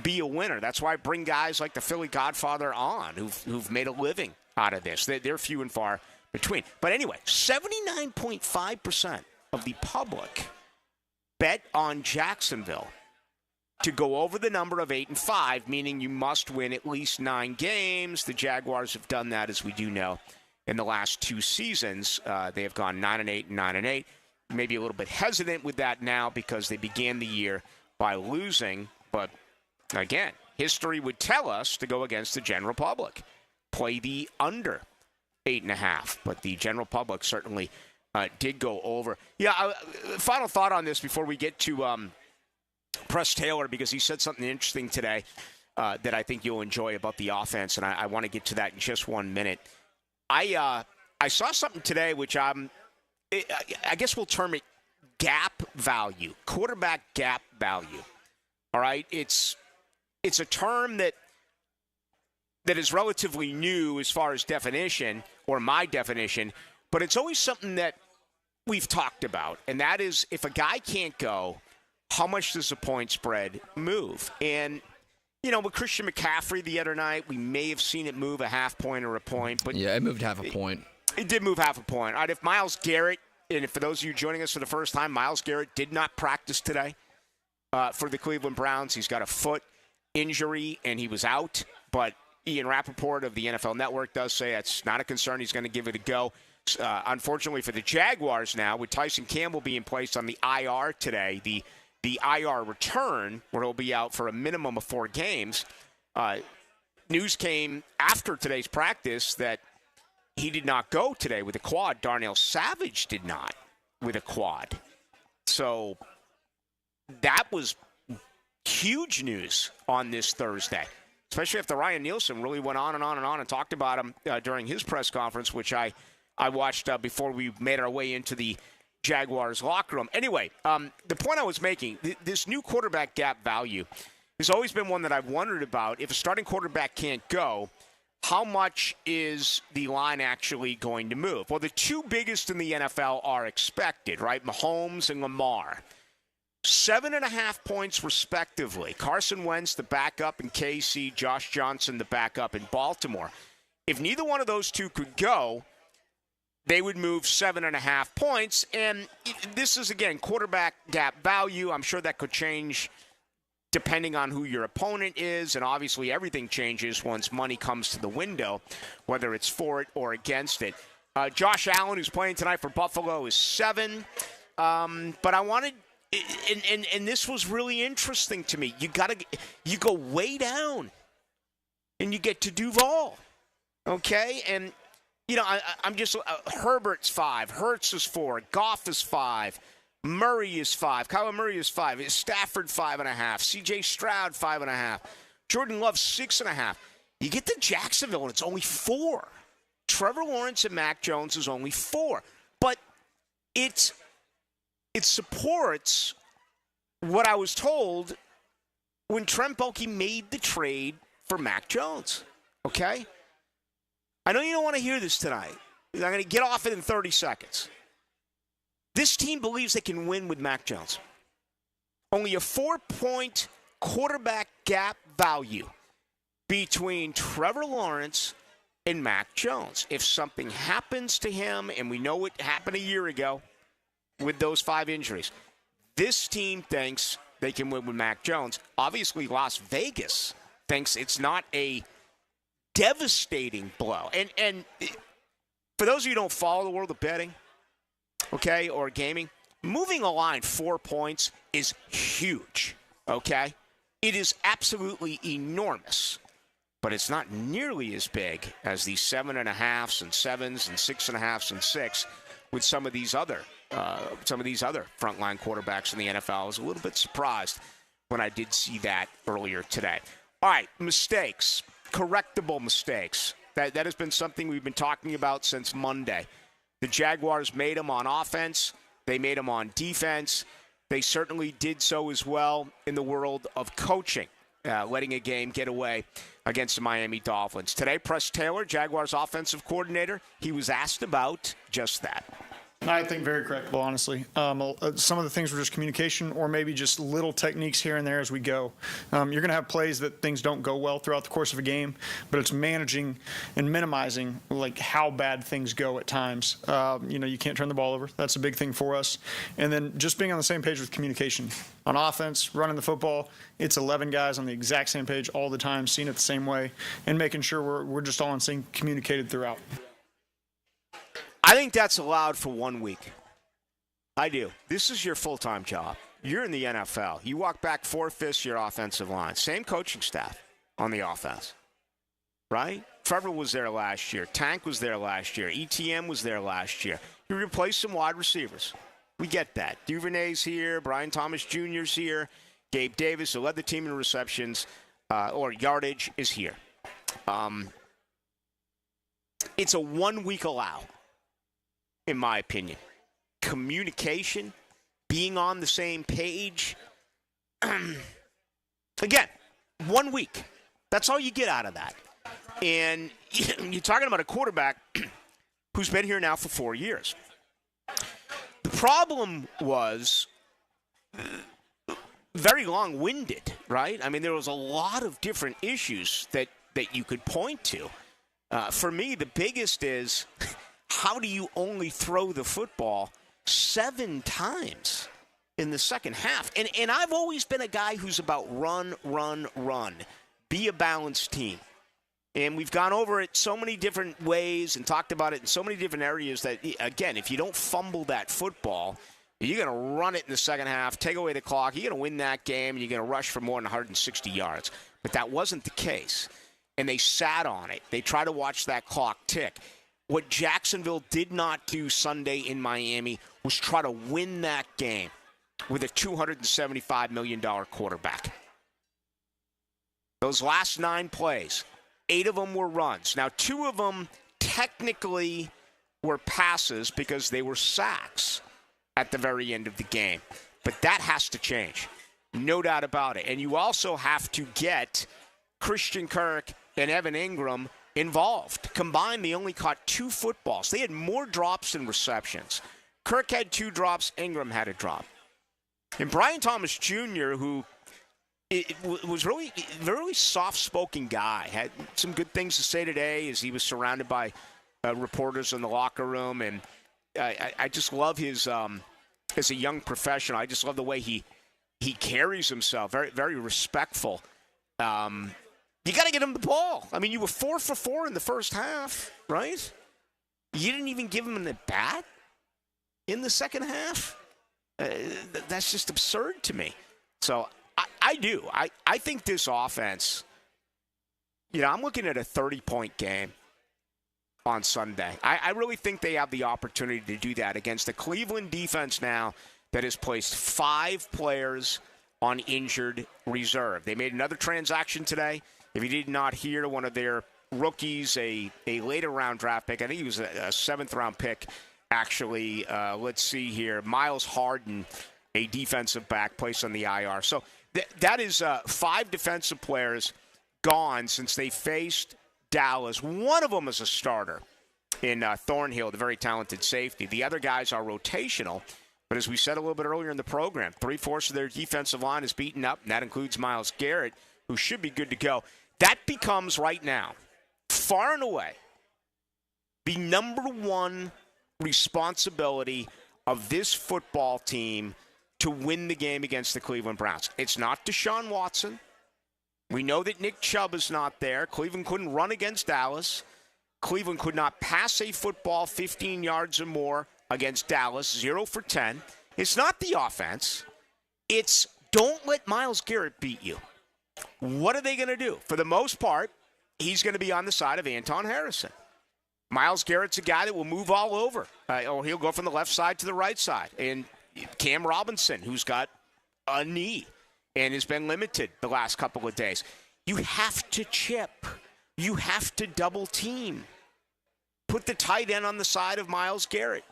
be a winner. That's why I bring guys like the Philly Godfather on who've made a living out of this. They're few and far between. But anyway, 79.5% of the public bet on Jacksonville to go over the number of 8-5, meaning you must win at least 9 games. The Jaguars have done that, as we do know. In the last 2 seasons, they have gone 9-8 and 9-8. Maybe a little bit hesitant with that now because they began the year by losing. But again, history would tell us to go against the general public. Play the under 8.5. But the general public certainly did go over. Yeah, final thought on this before we get to Press Taylor, because he said something interesting today that I think you'll enjoy about the offense, and I want to get to that in just 1 minute. I saw something today which I guess we'll term it gap value, quarterback gap value. All right, it's a term that is relatively new as far as definition, or my definition, but it's always something that we've talked about, and that is if a guy can't go, how much does the point spread move? And you know, with Christian McCaffrey the other night, we may have seen it move a half point or a point. But yeah, it moved half a point. It did move half a point. All right, if Myles Garrett, and for those of you joining us for the first time, Myles Garrett did not practice today for the Cleveland Browns. He's got a foot injury, and he was out. But Ian Rappaport of the NFL Network does say that's not a concern. He's going to give it a go. Unfortunately for the Jaguars now, with Tyson Campbell being placed on the IR today, the IR return, where he'll be out for a minimum of 4 games. News came after today's practice that he did not go today with a quad. Darnell Savage did not with a quad. So that was huge news on this Thursday, especially after Ryan Nielsen really went on and on and on and talked about him during his press conference, which I watched before we made our way into the Jaguars locker room. Anyway, the point I was making, this new quarterback gap value has always been one that I've wondered about. If a starting quarterback can't go, how much is the line actually going to move? Well, the 2 biggest in the NFL are expected, right? Mahomes and Lamar. 7.5 points respectively. Carson Wentz, the backup in KC, Josh Johnson, the backup in Baltimore. If neither one of those two could go, they would move 7.5 points. And this is, again, quarterback gap value. I'm sure that could change depending on who your opponent is. And obviously everything changes once money comes to the window, whether it's for it or against it. Josh Allen, who's playing tonight for Buffalo, is 7. But I wanted, and this was really interesting to me. You go way down, and you get to Duval, okay? And I'm just Herbert's 5, Hurts is 4, Goff is 5, Murray is 5, Kyler Murray is 5, Stafford 5.5, C.J. Stroud 5.5, Jordan Love 6.5. You get to Jacksonville and it's only 4. Trevor Lawrence and Mac Jones is only 4, but it supports what I was told when Trent Baalke made the trade for Mac Jones. Okay? I know you don't want to hear this tonight. I'm going to get off it in 30 seconds. This team believes they can win with Mac Jones. Only a 4-point quarterback gap value between Trevor Lawrence and Mac Jones. If something happens to him, and we know it happened a year ago with those 5 injuries, this team thinks they can win with Mac Jones. Obviously, Las Vegas thinks it's not a devastating blow. And for those of you who don't follow the world of betting, okay, or gaming, moving a line 4 points is huge, okay? It is absolutely enormous, but it's not nearly as big as these 7.5s and 7s and 6.5s and 6 with some of these other frontline quarterbacks in the NFL. I was a little bit surprised when I did see that earlier today. All right, mistakes. Correctable mistakes. That has been something we've been talking about since Monday. The Jaguars made them on offense. They made them on defense. They certainly did so as well in the world of coaching, letting a game get away against the Miami Dolphins. Today, Press Taylor, Jaguars offensive coordinator, he was asked about just that. I think very correctable, honestly. Some of the things were just communication or maybe just little techniques here and there as we go. You're going to have plays that things don't go well throughout the course of a game, but it's managing and minimizing like how bad things go at times. You can't turn the ball over. That's a big thing for us. And then just being on the same page with communication. On offense, running the football, it's 11 guys on the exact same page all the time, seeing it the same way, and making sure we're just all in sync, communicated throughout. I think that's allowed for 1 week. I do. This is your full-time job. You're in the NFL. You walk back 4/5 your offensive line. Same coaching staff on the offense, right? Trevor was there last year. Tank was there last year. ETN was there last year. You replaced some wide receivers. We get that. Duvernay's here. Brian Thomas Jr.'s here. Gabe Davis, who led the team in receptions or yardage, is here. It's a 1 week allow, in my opinion. Communication, being on the same page. Again, 1 week. That's all you get out of that. And you're talking about a quarterback who's been here now for 4 years. The problem was very long-winded, right? I mean, there was a lot of different issues that you could point to. For me, the biggest is, how do you only throw the football 7 times in the second half? And I've always been a guy who's about run. Be a balanced team. And we've gone over it so many different ways and talked about it in so many different areas that, again, if you don't fumble that football, you're going to run it in the second half, take away the clock, you're going to win that game, and you're going to rush for more than 160 yards. But that wasn't the case. And they sat on it. They tried to watch that clock tick. What Jacksonville did not do Sunday in Miami was try to win that game with a $275 million quarterback. Those last 9 plays, 8 of them were runs. Now, 2 of them technically were passes because they were sacks at the very end of the game. But that has to change. No doubt about it. And you also have to get Christian Kirk and Evan Ingram involved. Combined, they only caught 2 footballs. They had more drops than receptions. Kirk had 2 drops. Ingram had a drop. And Brian Thomas Jr., who was really very soft-spoken guy, had some good things to say today as he was surrounded by reporters in the locker room. And I just love his, as a young professional, I just love the way he carries himself, very, very respectful. You got to get him the ball. I mean, you were 4 for 4 in the first half, right? You didn't even give him an at-bat in the second half? That's just absurd to me. So I do. I think this offense, I'm looking at a 30-point game on Sunday. I really think they have the opportunity to do that against the Cleveland defense now that has placed 5 players on injured reserve. They made another transaction today. If you did not hear, one of their rookies, a later round draft pick, I think he was a 7th-round pick, actually. Let's see here. Myles Harden, a defensive back, placed on the IR. So that is 5 defensive players gone since they faced Dallas. One of them is a starter in Thornhill, the very talented safety. The other guys are rotational. But as we said a little bit earlier in the program, 3/4 of their defensive line is beaten up, and that includes Myles Garrett, who should be good to go. That becomes right now, far and away, the number one responsibility of this football team to win the game against the Cleveland Browns. It's not Deshaun Watson. We know that Nick Chubb is not there. Cleveland couldn't run against Dallas. Cleveland could not pass a football 15 yards or more against Dallas, 0 for 10. It's not the offense. It's don't let Myles Garrett beat you. What are they going to do? For the most part, he's going to be on the side of Anton Harrison. Myles Garrett's a guy that will move all over. Or he'll go from the left side to the right side. And Cam Robinson, who's got a knee and has been limited the last couple of days. You have to chip. You have to double team. Put the tight end on the side of Myles Garrett.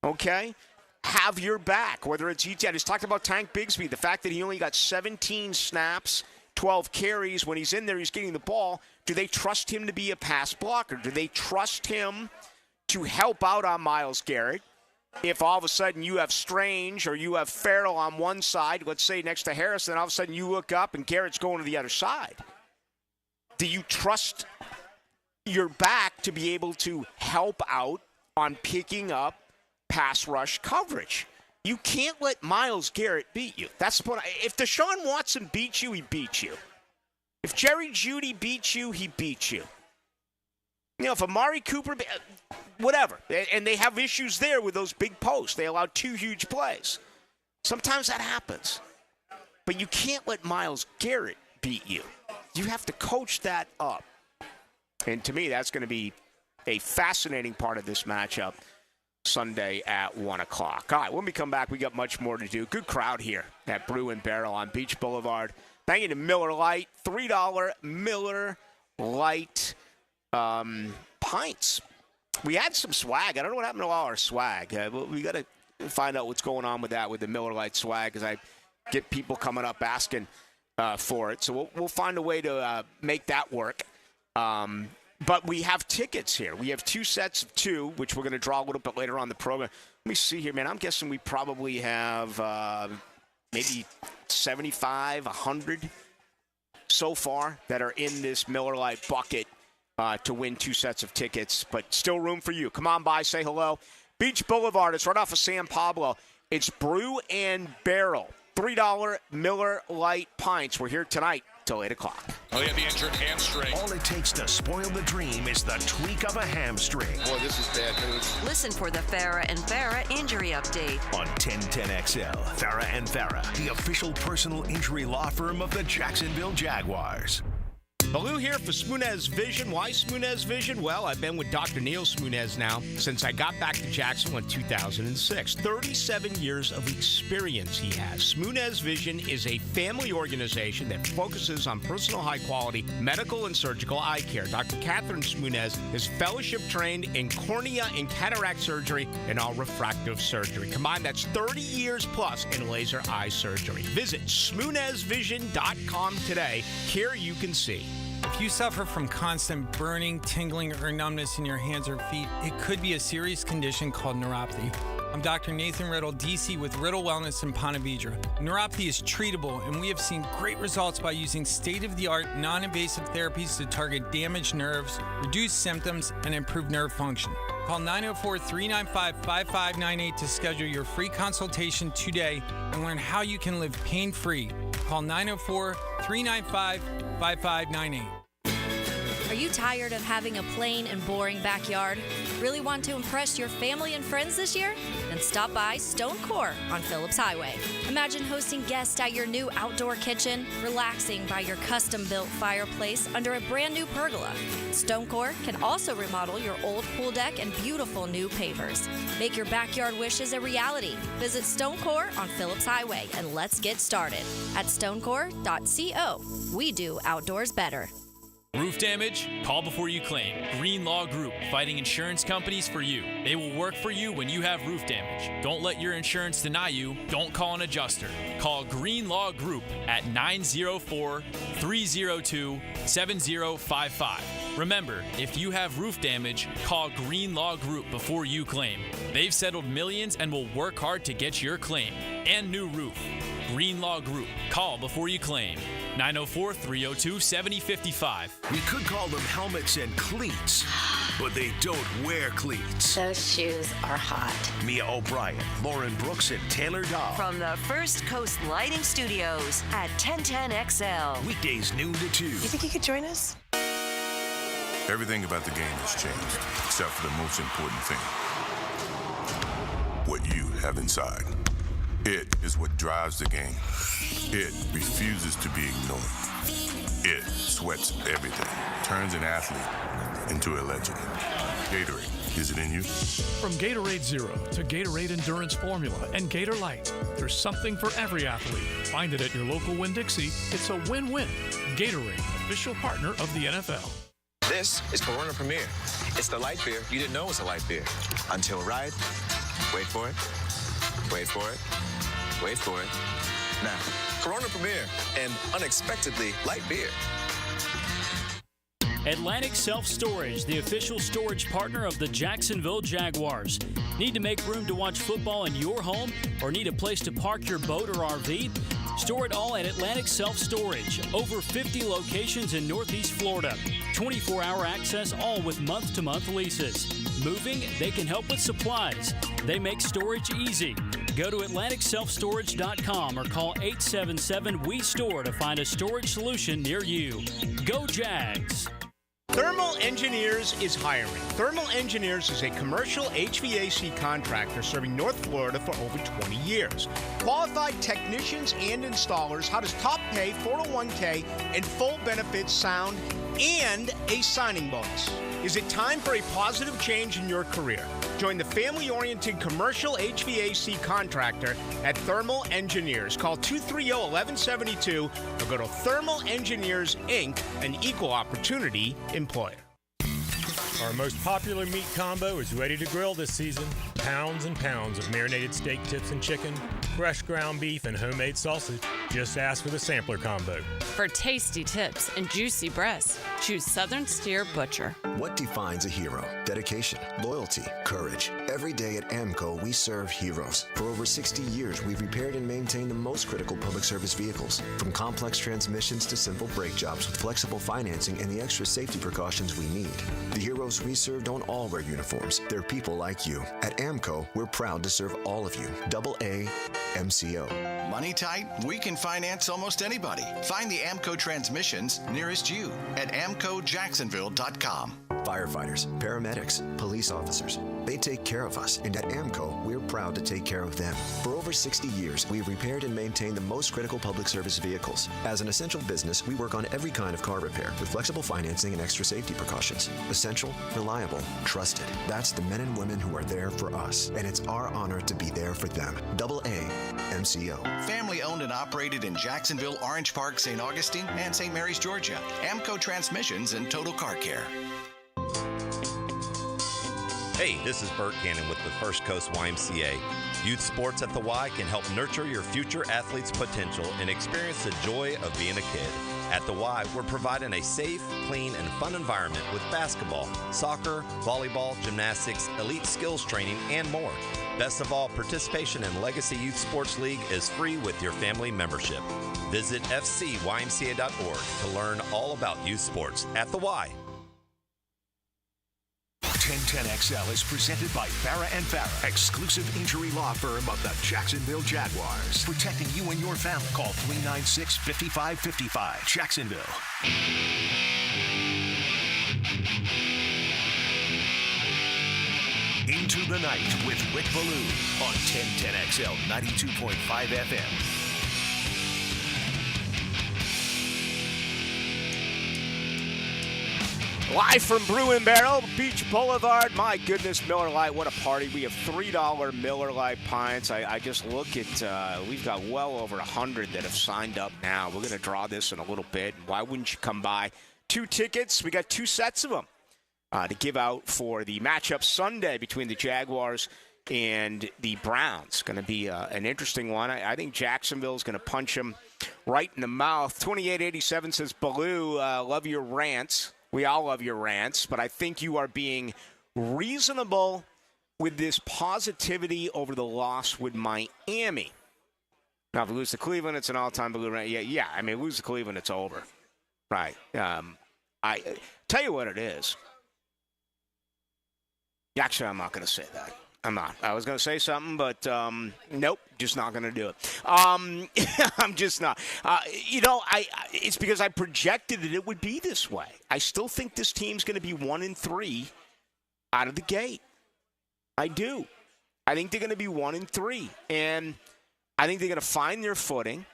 Okay? Have your back, whether it's ET. I just talked about Tank Bigsby, the fact that he only got 17 snaps, 12 carries. When he's in there, he's getting the ball. Do they trust him to be a pass blocker? Do they trust him to help out on Myles Garrett? If all of a sudden you have Strange or you have Farrell on one side, let's say next to Harrison, all of a sudden you look up and Garrett's going to the other side. Do you trust your back to be able to help out on picking up pass rush coverage? You can't let Myles Garrett beat you. That's the point. If Deshaun Watson beats you, he beats you. If Jerry Jeudy beats you, he beats you. If Amari Cooper, whatever. And they have issues there with those big posts. They allow 2 huge plays. Sometimes that happens. But you can't let Myles Garrett beat you. You have to coach that up. And to me, that's going to be a fascinating part of this matchup Sunday at 1 o'clock. All right, when we come back, we got much more to do. Good crowd here at Brew and Barrel on Beach Boulevard. Thank you to Miller Lite. $3 Miller Lite pints. We had some swag. I don't know what happened to all our swag. We got to find out what's going on with that, with the Miller Lite swag, because I get people coming up asking for it. So we'll find a way to make that work. But we have tickets here. We have 2 sets of 2, which we're going to draw a little bit later on the program. Let me see here, man. I'm guessing we probably have maybe 75, 100 so far that are in this Miller Lite bucket to win 2 sets of tickets. But still room for you. Come on by, say hello. Beach Boulevard. It's right off of San Pablo. It's Brew and Barrel. $3 Miller Lite pints. We're here tonight till 8 o'clock. Oh, yeah, the injured hamstring. All it takes to spoil the dream is the tweak of a hamstring. Boy, this is bad news. Listen for the Farah and Farah injury update. On 1010XL, Farah and Farah, the official personal injury law firm of the Jacksonville Jaguars. Ballou here for Smunez Vision. Why Smunez Vision? Well, I've been with Dr. Neil Smunez now since I got back to Jacksonville in 2006. 37 years of experience he has. Smunez Vision is a family organization that focuses on personal high-quality medical and surgical eye care. Dr. Catherine Smunez is fellowship trained in cornea and cataract surgery and all refractive surgery. Combined, that's 30 years plus in laser eye surgery. Visit SmunezVision.com today. Care you can see. If you suffer from constant burning, tingling, or numbness in your hands or feet, it could be a serious condition called neuropathy. I'm Dr. Nathan Riddle, DC with Riddle Wellness in Ponte Vedra. Neuropathy is treatable, and we have seen great results by using state-of-the-art, non-invasive therapies to target damaged nerves, reduce symptoms, and improve nerve function. Call 904-395-5598 to schedule your free consultation today and learn how you can live pain-free. Call 904-395-5598. Are you tired of having a plain and boring backyard? Really want to impress your family and friends this year? Then stop by Stone Core on Phillips Highway. Imagine hosting guests at your new outdoor kitchen, relaxing by your custom-built fireplace under a brand new pergola. Stone Core can also remodel your old pool deck and beautiful new pavers. Make your backyard wishes a reality. Visit Stone Core on Phillips Highway and let's get started at stonecore.co. We do outdoors better. Roof damage? Call before you claim. Greenlaw Group, fighting insurance companies for you. They will work for you when you have roof damage. Don't let your insurance deny you. Don't call an adjuster. Call Greenlaw Group at 904-302-7055. Remember, if you have roof damage, call Greenlaw Group before you claim. They've settled millions and will work hard to get your claim and new roof. Greenlaw Group. Call before you claim. 904-302-7055. We could call them helmets and cleats, but they don't wear cleats. Those shoes are hot. Mia O'Brien, Lauren Brooks, and Taylor Dahl. From the First Coast Lighting Studios at 1010XL. Weekdays noon to 2. You think you could join us? Everything about the game has changed, except for the most important thing. What you have inside. It is what drives the game. It refuses to be ignored. It sweats everything, turns an athlete into a legend. Gatorade, is it in you? From Gatorade Zero to Gatorade Endurance Formula and Gator Light, there's something for every athlete. Find it at your local Winn-Dixie. It's a win-win. Gatorade, official partner of the NFL. This is Corona Premier. It's the light beer you didn't know was a light beer. Until right. Wait for it. Wait for it. Wait for it. Now, Corona Premier, an unexpectedly light beer. Atlantic Self-Storage, the official storage partner of the Jacksonville Jaguars. Need to make room to watch football in your home or need a place to park your boat or RV? Store it all at Atlantic Self-Storage. Over 50 locations in Northeast Florida. 24-hour access, all with month-to-month leases. Moving? They can help with supplies. They make storage easy. Go to AtlanticSelfStorage.com or call 877-WE-STORE to find a storage solution near you. Go Jags! Thermal Engineers is hiring. Thermal Engineers is a commercial HVAC contractor serving North Florida for over 20 years. Qualified technicians and installers. How does top pay, 401k, and full benefits sound? And a signing bonus. Is it time for a positive change in your career? Join the family-oriented commercial HVAC contractor at Thermal Engineers. Call 230-1172 or go to Thermal Engineers, Inc., an equal opportunity employer. Our most popular meat combo is ready to grill this season. Pounds and pounds of marinated steak tips and chicken, fresh ground beef, and homemade sausage. Just ask for the sampler combo. For tasty tips and juicy breasts, choose Southern Steer Butcher. What defines a hero? Dedication, loyalty, courage. Every day at AMCO, we serve heroes. For over 60 years, we've repaired and maintained the most critical public service vehicles. From complex transmissions to simple brake jobs with flexible financing and the extra safety precautions we need. The heroes we serve don't all wear uniforms. They're people like you. At AMCO, we're proud to serve all of you. AA MCO. Money tight? We can finance almost anybody. Find the AMCO transmissions nearest you at amcojacksonville.com. Firefighters, paramedics, police officers, they take care of us, and at AMCO, we're proud to take care of them. For over 60 years, we've repaired and maintained the most critical public service vehicles. As an essential business, we work on every kind of car repair with flexible financing and extra safety precautions. Essential, reliable, trusted. That's the men and women who are there for us, and it's our honor to be there for them. AA MCO. Family owned and operated in Jacksonville, Orange Park, St. Augustine, and St. Mary's, Georgia. AMCO Transmissions and Total Car Care. Hey, this is Bert Cannon with the First Coast YMCA. Youth sports at the Y can help nurture your future athlete's potential and experience the joy of being a kid. At the Y, we're providing a safe, clean, and fun environment with basketball, soccer, volleyball, gymnastics, elite skills training, and more. Best of all, participation in Legacy Youth Sports League is free with your family membership. Visit fcymca.org to learn all about youth sports at the Y. 1010XL is presented by Farah & Farah, exclusive injury law firm of the Jacksonville Jaguars. Protecting you and your family. Call 396-5555. Jacksonville. Into the Night with Rick Ballou on 1010XL 92.5 FM. Live from Brew and Barrel, Beach Boulevard. My goodness, Miller Lite, what a party. We have $3 Miller Lite pints. I just look at, we've got well over 100 that have signed up now. We're going to draw this in a little bit. Why wouldn't you come by? 2 tickets. We got 2 sets of them to give out for the matchup Sunday between the Jaguars and the Browns. Going to be an interesting one. I think Jacksonville is going to punch them right in the mouth. 2887 says, Ballou, love your rants. We all love your rants, but I think you are being reasonable with this positivity over the loss with Miami. Now, if we lose to Cleveland, it's an all-time Ballou rant. Yeah. I mean, lose to Cleveland, it's over. Right. I tell you what it is. Actually, I'm not going to say that. I'm not. I was going to say something, but nope, just not going to do it. I'm just not. It's because I projected that it would be this way. I still think this team's going to be 1-3 out of the gate. I do. I think they're going to be 1-3, and I think they're going to find their footing.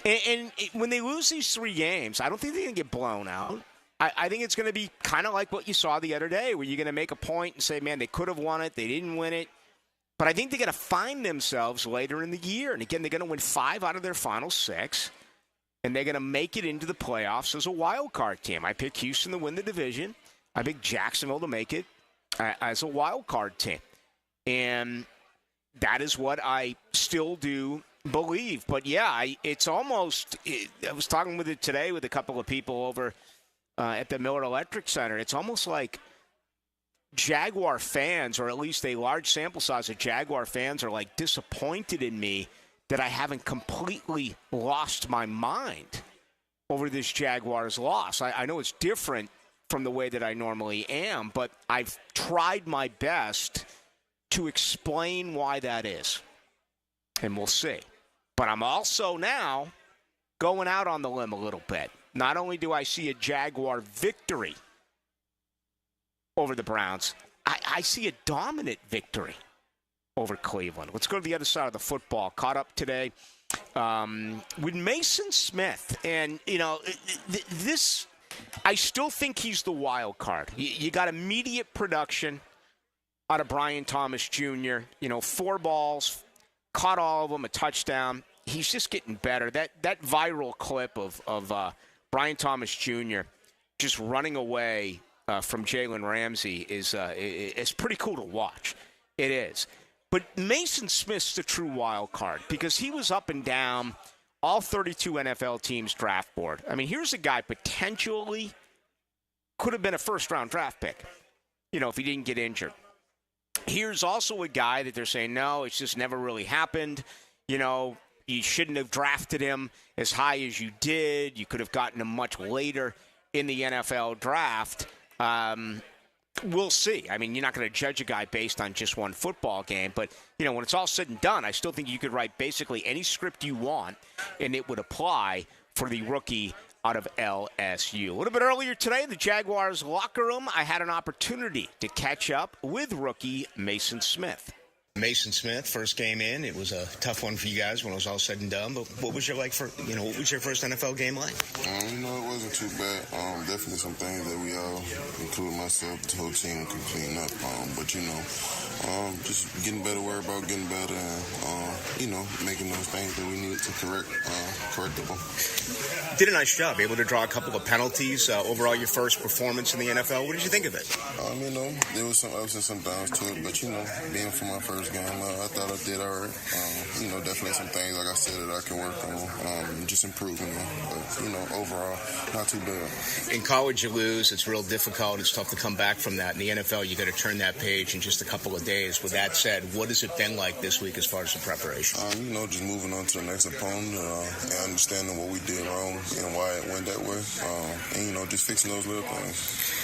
And when they lose these 3 games, I don't think they're going to get blown out. I think it's going to be kind of like what you saw the other day, where you're going to make a point and say, man, they could have won it. They didn't win it. But I think they're going to find themselves later in the year. And, again, they're going to win 5 out of their final 6. And they're going to make it into the playoffs as a wild card team. I picked Houston to win the division. I picked Jacksonville to make it as a wild card team. And that is what I still do believe. But, yeah, it's almost – I was talking with it today with a couple of people over – at the Miller Electric Center. It's almost like Jaguar fans, or at least a large sample size of Jaguar fans, are like disappointed in me that I haven't completely lost my mind over this Jaguars loss. I know it's different from the way that I normally am, but I've tried my best to explain why that is. And we'll see. But I'm also now going out on the limb a little bit. Not only do I see a Jaguar victory over the Browns, I see a dominant victory over Cleveland. Let's go to the other side of the football. Caught up today with Mason Smith. And, this, I still think he's the wild card. You got immediate production out of Brian Thomas Jr. 4 balls, caught all of them, a touchdown. He's just getting better. That viral clip of Brian Thomas Jr. just running away from Jalen Ramsey is pretty cool to watch. It is. But Mason Smith's the true wild card because he was up and down all 32 NFL teams' draft board. I mean, here's a guy potentially could have been a first-round draft pick, if he didn't get injured. Here's also a guy that they're saying, no, it's just never really happened. You shouldn't have drafted him as high as you did. You could have gotten him much later in the NFL draft. We'll see. I mean, you're not going to judge a guy based on just one football game. But, when it's all said and done, I still think you could write basically any script you want, and it would apply for the rookie out of LSU. A little bit earlier today in the Jaguars locker room, I had an opportunity to catch up with rookie Mason Smith. Mason Smith, first game in. It was a tough one for you guys when it was all said and done. But what was your what was your first NFL game like? It wasn't too bad. Definitely some things that we all, including myself, the whole team, could clean up. But just getting better, worry about getting better, and making those things that we needed to correctable. Did a nice job, able to draw a couple of penalties. Overall, your first performance in the NFL. What did you think of it? There was some ups and some downs to it, but being for my first first game. I thought I did all right. Definitely some things, like I said, that I can work on, just improving them. But, overall, not too bad. In college, you lose. It's real difficult. It's tough to come back from that. In the NFL, you got to turn that page in just a couple of days. With that said, what has it been like this week as far as the preparation? Just moving on to the next opponent and understanding what we did wrong and why it went that way. And, just fixing those little things.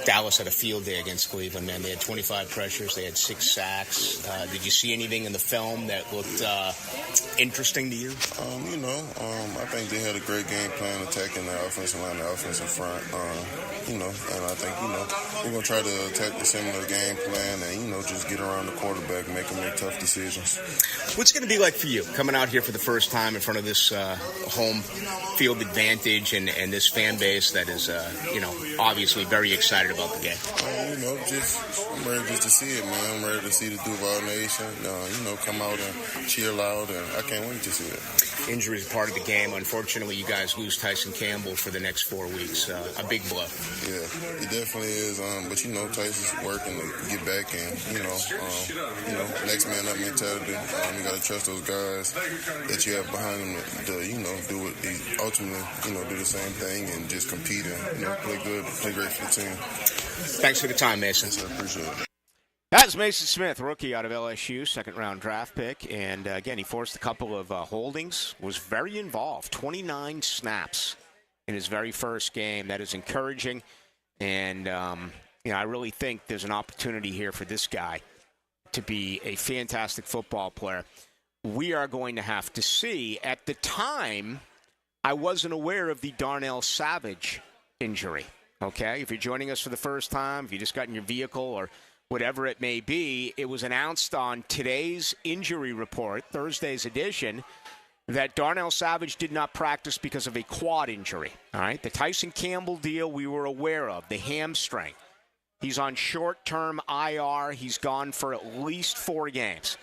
Dallas had a field day against Cleveland, man. They had 25 pressures. They had 6 sacks. Did you see anything in the film that looked interesting to you? I think they had a great game plan attacking the offensive line, the offensive front. And I think, we're going to try to attack the similar game plan and, just get around the quarterback, make him make tough decisions. What's going to be like for you coming out here for the first time in front of this home field advantage and this fan base that is, obviously very excited about the game? I'm ready just to see it, man. I'm ready to see the Duval Nation, come out and cheer loud, and I can't wait to see it. Injury is part of the game. Unfortunately, you guys lose Tyson Campbell for the next 4 weeks. A big blow. Yeah, it definitely is. But Tyson's working to get back, and next man up mentality. You got to trust those guys that you have behind them to, do what they ultimately, do the same thing and just compete and play good, play great for the team. Thanks for the time, Mason. Yes, I appreciate it. That's Mason Smith, rookie out of LSU, second-round draft pick. And, again, he forced a couple of holdings, was very involved, 29 snaps in his very first game. That is encouraging. And, I really think there's an opportunity here for this guy to be a fantastic football player. We are going to have to see. At the time, I wasn't aware of the Darnell Savage injury. Okay, if you're joining us for the first time, if you just got in your vehicle or whatever it may be, it was announced on today's injury report, Thursday's edition, that Darnell Savage did not practice because of a quad injury. All right, the Tyson Campbell deal we were aware of, the hamstring. He's on short-term IR. He's gone for at least 4 games.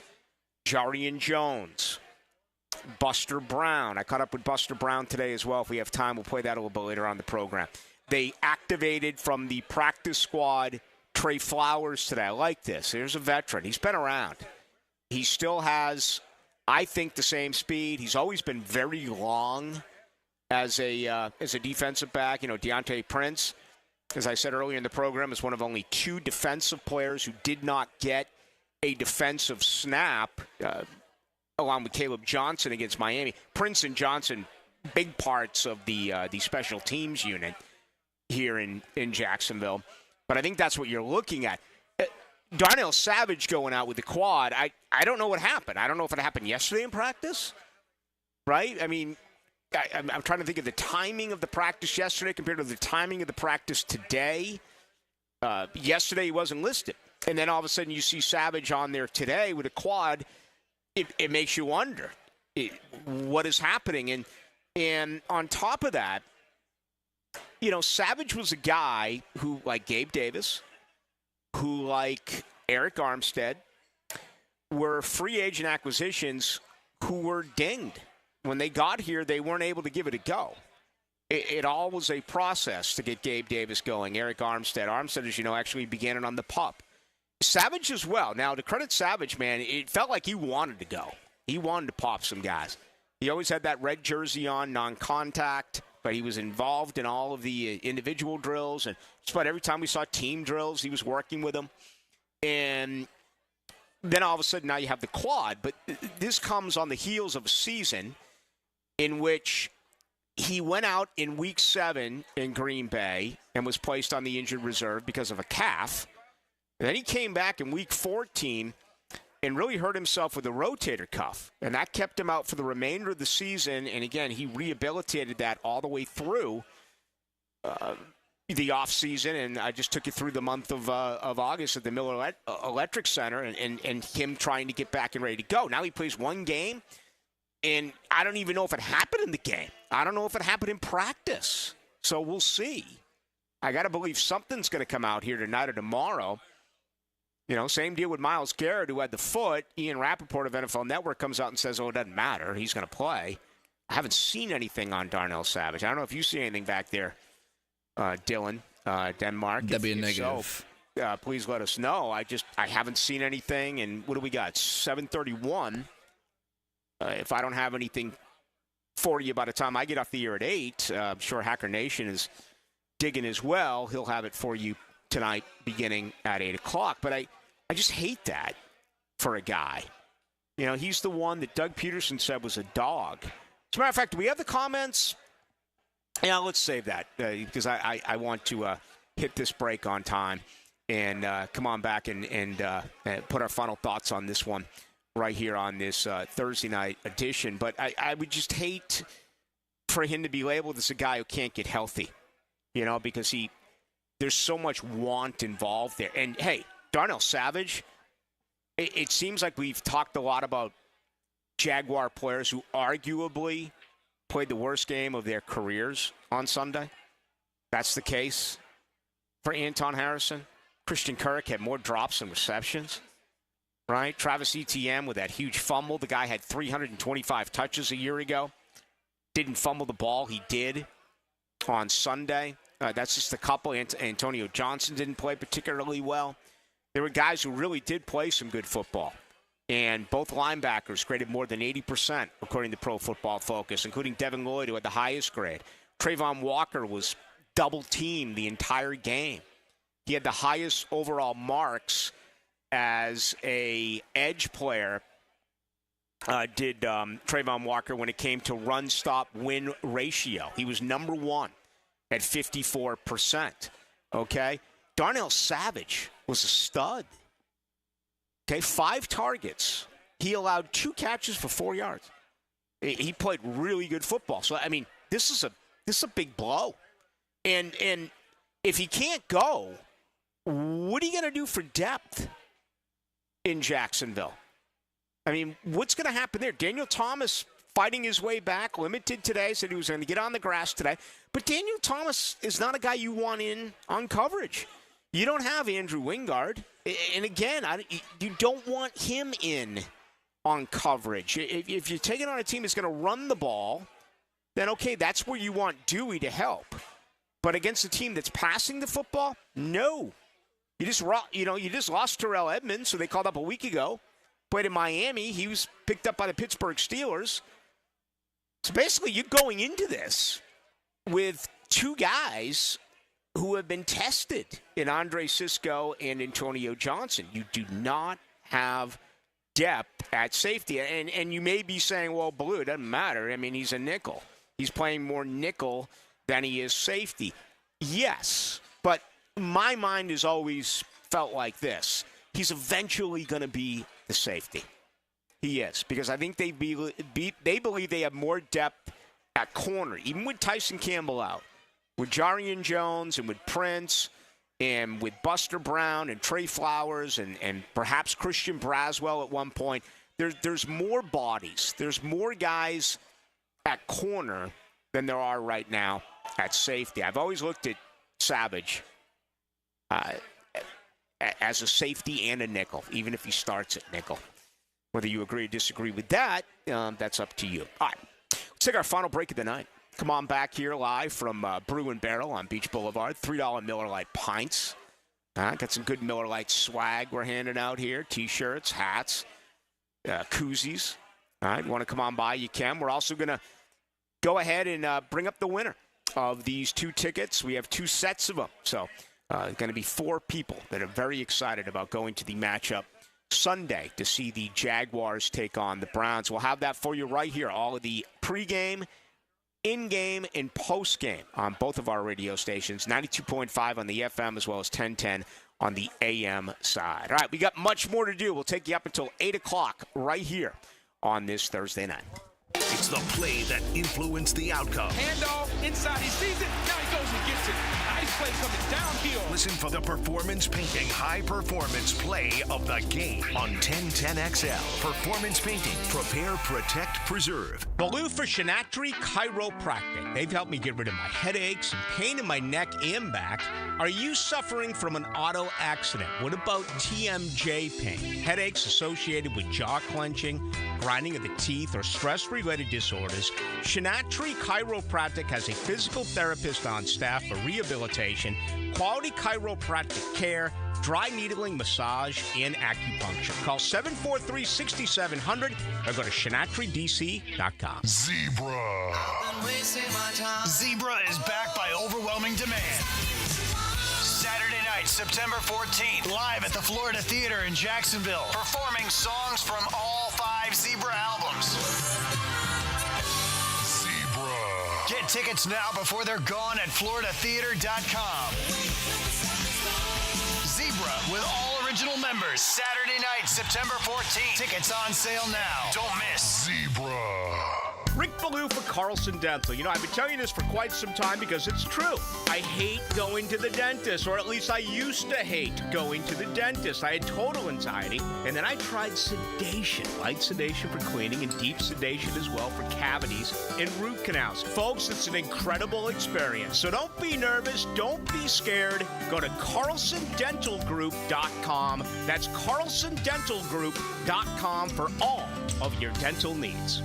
Jarian Jones, Buster Brown. I caught up with Buster Brown today as well. If we have time, we'll play that a little bit later on the program. They activated from the practice squad Trey Flowers today. I like this. Here's a veteran. He's been around. He still has, I think, the same speed. He's always been very long as a defensive back. Deontay Prince, as I said earlier in the program, is one of only 2 defensive players who did not get a defensive snap, along with Caleb Johnson against Miami. Prince and Johnson, big parts of the special teams unit here in Jacksonville. But I think that's what you're looking at. Darnell Savage going out with the quad, I don't know what happened. I don't know if it happened yesterday in practice, right? I mean, I'm trying to think of the timing of the practice yesterday compared to the timing of the practice today. Yesterday he wasn't listed. And then all of a sudden you see Savage on there today with a quad. It makes you wonder what is happening. And on top of that, Savage was a guy who, like Gabe Davis, who, like Eric Armstead, were free agent acquisitions who were dinged. When they got here, they weren't able to give it a go. It all was a process to get Gabe Davis going. Eric Armstead. Armstead, as you know, actually began it on the pup. Savage as well. Now, to credit Savage, man, it felt like he wanted to go. He wanted to pop some guys. He always had that red jersey on, non-contact, but he was involved in all of the individual drills. And just about every time we saw team drills, he was working with them. And then all of a sudden, now you have the quad. But this comes on the heels of a season in which he went out in Week 7 in Green Bay and was placed on the injured reserve because of a calf. And then he came back in Week 14 and really hurt himself with a rotator cuff. And that kept him out for the remainder of the season. And, again, he rehabilitated that all the way through the offseason. And I just took you through the month of August at the Miller Electric Center and him trying to get back and ready to go. Now he plays one game, and I don't even know if it happened in the game. I don't know if it happened in practice. So we'll see. I got to believe something's going to come out here tonight or tomorrow. Same deal with Myles Garrett, who had the foot. Ian Rappaport of NFL Network comes out and says, it doesn't matter. He's going to play. I haven't seen anything on Darnell Savage. I don't know if you see anything back there, Dylan, Denmark. That'd be a negative. please let us know. I haven't seen anything. And what do we got? 7:31. If I don't have anything for you by the time I get off the air at 8, I'm sure Hacker Nation is digging as well. He'll have it for you tonight beginning at 8 o'clock. But I just hate that for a guy. You know, he's the one that Doug Peterson said was a dog. As a matter of fact, do we have the comments? Yeah, let's save that because I want to hit this break on time and come on back and put our final thoughts on this one right here on this Thursday night edition. But I would just hate for him to be labeled as a guy who can't get healthy, you know, because there's so much want involved there. And, hey, Darnell Savage, it seems like we've talked a lot about Jaguar players who arguably played the worst game of their careers on Sunday. That's the case for Anton Harrison. Christian Kirk had more drops than receptions, right? Travis Etienne with that huge fumble. The guy had 325 touches a year ago. Didn't fumble the ball. He did on Sunday. That's just a couple. Antonio Johnson didn't play particularly well. There were guys who really did play some good football. And both linebackers graded more than 80%, according to Pro Football Focus, including Devin Lloyd, who had the highest grade. Trayvon Walker was double-teamed the entire game. He had the highest overall marks as a edge player, did Trayvon Walker, when it came to run-stop-win ratio. He was number one at 54%. Okay? Darnell Savage was a stud. Okay, 5 targets. He allowed 2 catches for 4 yards. He played really good football. So, I mean, this is a big blow. And if he can't go, what are you going to do for depth in Jacksonville? I mean, what's going to happen there? Daniel Thomas fighting his way back, limited today, said he was going to get on the grass today. But Daniel Thomas is not a guy you want in on coverage. You don't have Andrew Wingard. And again, you don't want him in on coverage. If you're taking on a team that's going to run the ball, then okay, that's where you want Dewey to help. But against a team that's passing the football, no. You just lost Terrell Edmonds, who they called up a week ago. Played in Miami. He was picked up by the Pittsburgh Steelers. So basically, you're going into this with 2 guys who have been tested in Andre Sisco and Antonio Johnson. You do not have depth at safety. And you may be saying, well, Ballou, it doesn't matter. I mean, he's a nickel. He's playing more nickel than he is safety. Yes, but my mind has always felt like this. He's eventually going to be the safety. He is, because I think they believe they have more depth at corner, even with Tyson Campbell out. With Jarian Jones and with Prince and with Buster Brown and Trey Flowers and perhaps Christian Braswell at one point, there's more bodies. There's more guys at corner than there are right now at safety. I've always looked at Savage as a safety and a nickel, even if he starts at nickel. Whether you agree or disagree with that, that's up to you. All right, let's take our final break of the night. Come on back here live from Brew and Barrel on Beach Boulevard. $3 Miller Lite pints. Got some good Miller Lite swag we're handing out here. T-shirts, hats, koozies. All right, want to come on by, you can. We're also going to go ahead and bring up the winner of these 2 tickets. We have 2 sets of them. So going to be 4 people that are very excited about going to the matchup Sunday to see the Jaguars take on the Browns. We'll have that for you right here. All of the pregame, in-game, and post-game on both of our radio stations, 92.5 on the FM as well as 1010 on the AM side. All right, we got much more to do. We'll take you up until 8 o'clock right here on this Thursday night. It's the play that influenced the outcome. Handoff, inside, he sees it, now he goes and gets it. Nice play coming downhill. Listen for the performance painting high-performance play of the game on 1010XL. Performance painting. Prepare, protect, preserve. Ballou for Shinatri Chiropractic. They've helped me get rid of my headaches and pain in my neck and back. Are you suffering from an auto accident? What about TMJ pain? Headaches associated with jaw clenching, grinding of the teeth, or stress-related disorders? Shinatri Chiropractic has a physical therapist on staff for rehabilitation, quality chiropractic care, dry needling, massage, and acupuncture. Call 743-6700 or go to ShinatryDC.com. Zebra. Zebra is backed by overwhelming demand. Saturday night, September 14th, live at the Florida Theater in Jacksonville, performing songs from all 5 Zebra albums. Zebra. Get tickets now before they're gone at floridatheater.com. Zebra with all original members. Saturday night, September 14th. Tickets on sale now. Don't miss Zebra. Rick Ballou for Carlson Dental. You know, I've been telling you this for quite some time because it's true. I hate going to the dentist, or at least I used to hate going to the dentist. I had total anxiety, and then I tried sedation, light sedation for cleaning and deep sedation as well for cavities and root canals. Folks, it's an incredible experience. So don't be nervous. Don't be scared. Go to CarlsonDentalGroup.com. That's CarlsonDentalGroup.com for all of your dental needs.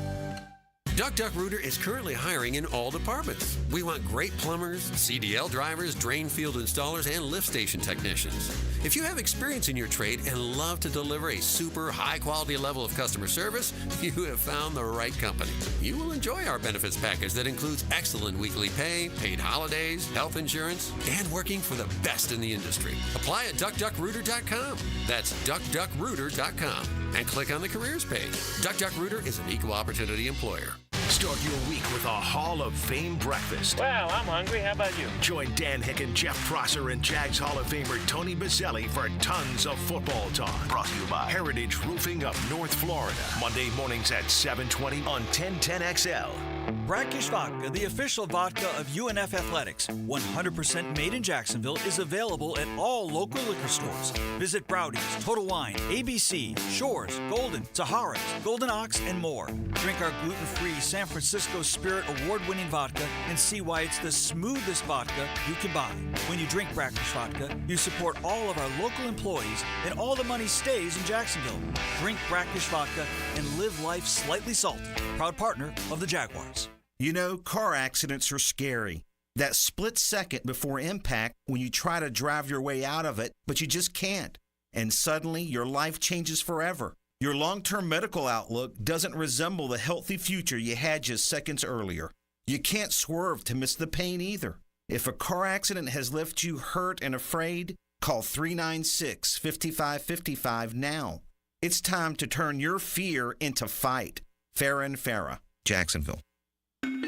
Duck Duck Rooter is currently hiring in all departments. We want great plumbers, CDL drivers, drain field installers, and lift station technicians. If you have experience in your trade and love to deliver a super high-quality level of customer service, you have found the right company. You will enjoy our benefits package that includes excellent weekly pay, paid holidays, health insurance, and working for the best in the industry. Apply at DuckDuckRooter.com. That's DuckDuckRooter.com. And click on the careers page. Duck Duck Rooter is an equal opportunity employer. Start your week with a Hall of Fame breakfast. Wow, I'm hungry. How about you? Join Dan Hicken, Jeff Prosser, and Jags Hall of Famer Tony Bazzelli for tons of football talk. Brought to you by Heritage Roofing of North Florida. Monday mornings at 7:20 on 1010XL. Brackish Vodka, the official vodka of UNF Athletics, 100% made in Jacksonville, is available at all local liquor stores. Visit Browdy's, Total Wine, ABC, Shores, Golden, Sahara's, Golden Ox, and more. Drink our gluten-free San Francisco Spirit award-winning vodka and see why it's the smoothest vodka you can buy. When you drink Brackish Vodka, you support all of our local employees and all the money stays in Jacksonville. Drink Brackish Vodka and live life slightly salty. Proud partner of the Jaguars. You know, car accidents are scary. That split second before impact when you try to drive your way out of it, but you just can't. And suddenly your life changes forever. Your long-term medical outlook doesn't resemble the healthy future you had just seconds earlier. You can't swerve to miss the pain either. If a car accident has left you hurt and afraid, call 396-5555 now. It's time to turn your fear into fight. Farrah & Farrah, Jacksonville.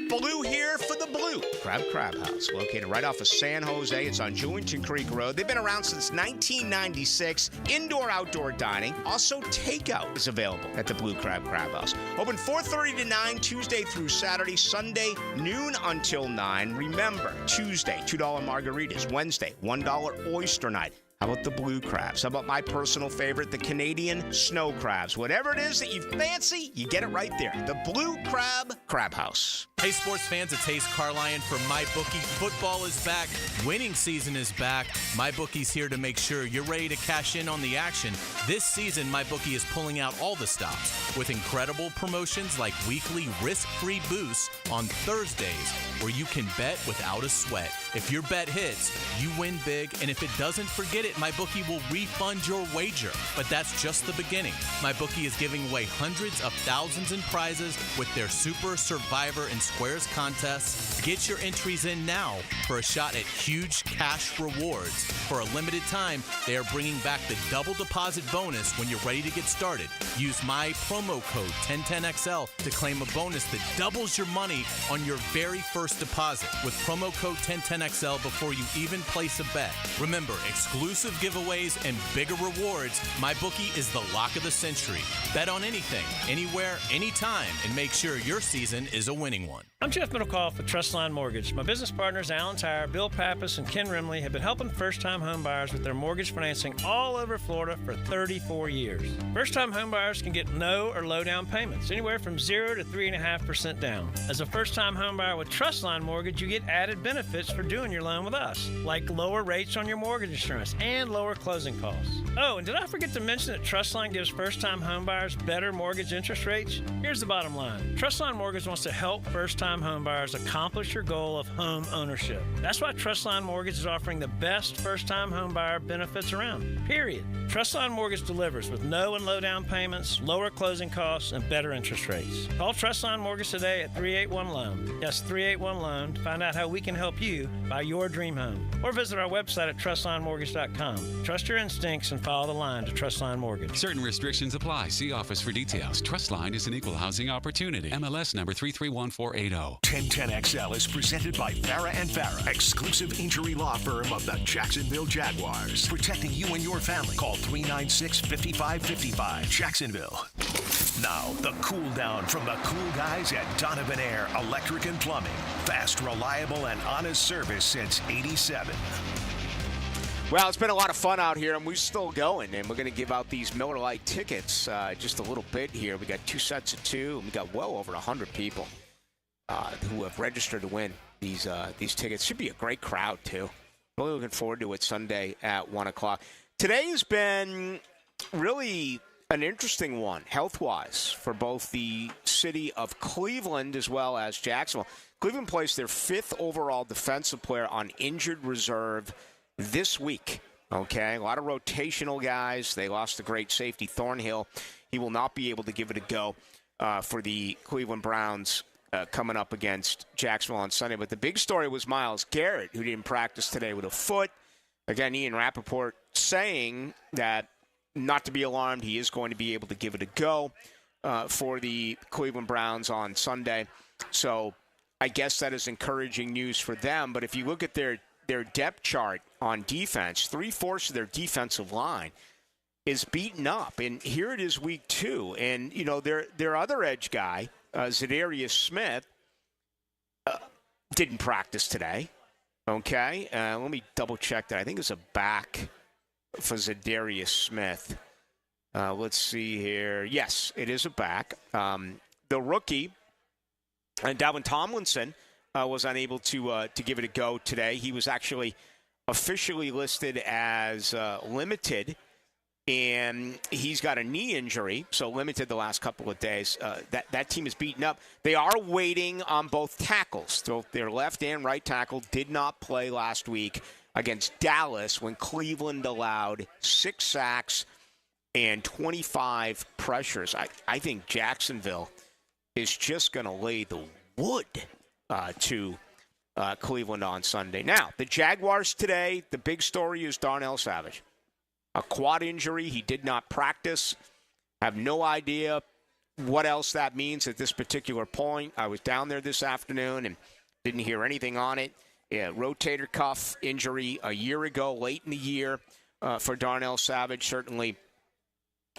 Ballou here for the Blue Crab House, located right off of San Jose. It's on Jewington Creek Road. They've been around since 1996. Indoor-outdoor dining. Also, takeout is available at the Blue Crab House. Open 4:30 to 9, Tuesday through Saturday. Sunday, noon until 9. Remember, Tuesday, $2 margaritas. Wednesday, $1 oyster night. How about the blue crabs? How about my personal favorite, the Canadian snow crabs? Whatever it is that you fancy, you get it right there. The Blue Crab House. Hey, sports fans, it's Hayes Carlion for MyBookie. Football is back. Winning season is back. MyBookie's here to make sure you're ready to cash in on the action. This season, MyBookie is pulling out all the stops with incredible promotions like weekly risk-free boosts on Thursdays, where you can bet without a sweat. If your bet hits, you win big, and if it doesn't, forget it. MyBookie will refund your wager. But that's just the beginning. MyBookie is giving away hundreds of thousands in prizes with their Super Survivor and Squares contests. Get your entries in now for a shot at huge cash rewards. For a limited time, they are bringing back the double deposit bonus when you're ready to get started. Use my promo code 1010XL to claim a bonus that doubles your money on your very first deposit with promo code 1010XL before you even place a bet. Remember, exclusive giveaways and bigger rewards. MyBookie is the lock of the century. Bet on anything, anywhere, anytime, and make sure your season is a winning one. I'm Jeff Middlecoff with Trustline Mortgage. My business partners, Alan Tyre, Bill Pappas, and Ken Rimley, have been helping first-time home buyers with their mortgage financing all over Florida for 34 years. First-time home buyers can get no or low down payments, anywhere from 0 to 3.5% down. As a first-time home buyer with Trustline Mortgage, you get added benefits for doing your loan with us, like lower rates on your mortgage insurance and lower closing costs. Oh, and did I forget to mention that Trustline gives first-time home buyers better mortgage interest rates? Here's the bottom line. Trustline Mortgage wants to help first-time first-time homebuyers accomplish your goal of home ownership. That's why Trustline Mortgage is offering the best first-time homebuyer benefits around, period. Trustline Mortgage delivers with no and low down payments, lower closing costs, and better interest rates. Call Trustline Mortgage today at 381-LOAN. Yes, 381-LOAN to find out how we can help you buy your dream home. Or visit our website at trustlinemortgage.com. Trust your instincts and follow the line to Trustline Mortgage. Certain restrictions apply. See office for details. Trustline is an equal housing opportunity. MLS number 331480. 1010XL is presented by Farah & Farah, exclusive injury law firm of the Jacksonville Jaguars. Protecting you and your family. Call 396-5555. Jacksonville. Now, the cool down from the cool guys at Donovan Air Electric and Plumbing. Fast, reliable, and honest service since '87. Well, it's been a lot of fun out here, and we're still going, and we're going to give out these Miller Lite tickets just a little bit here. We got 2 sets of 2, and we got well over 100 people who have registered to win these tickets. Should be a great crowd, too. Really looking forward to it Sunday at 1 o'clock. Today has been really an interesting one, health-wise, for both the city of Cleveland as well as Jacksonville. Cleveland placed their 5th overall defensive player on injured reserve this week. Okay, a lot of rotational guys. They lost the great safety Thornhill. He will not be able to give it a go for the Cleveland Browns coming up against Jacksonville on Sunday. But the big story was Myles Garrett, who didn't practice today with a foot. Again, Ian Rappaport saying that not to be alarmed, he is going to be able to give it a go for the Cleveland Browns on Sunday. So I guess that is encouraging news for them. But if you look at their depth chart on defense, 3/4 of their defensive line is beaten up. And here it is week 2. And, you know, their other edge guy, Zadarius Smith, didn't practice today. Okay? Let me double-check that. I think it's a back for Zadarius Smith. Let's see here. Yes, it is a back. The rookie, Dalvin Tomlinson, was unable to give it a go today. He was actually officially listed as limited, and he's got a knee injury, so limited the last couple of days. That team is beaten up. They are waiting on both tackles. So their left and right tackle did not play last week against Dallas when Cleveland allowed 6 sacks and 25 pressures. I think Jacksonville is just going to lay the wood to Cleveland on Sunday. Now, the Jaguars today, the big story is Darnell Savage. A quad injury. He did not practice. Have no idea what else that means at this particular point. I was down there this afternoon and didn't hear anything on it. Yeah, rotator cuff injury a year ago, late in the year for Darnell Savage. Certainly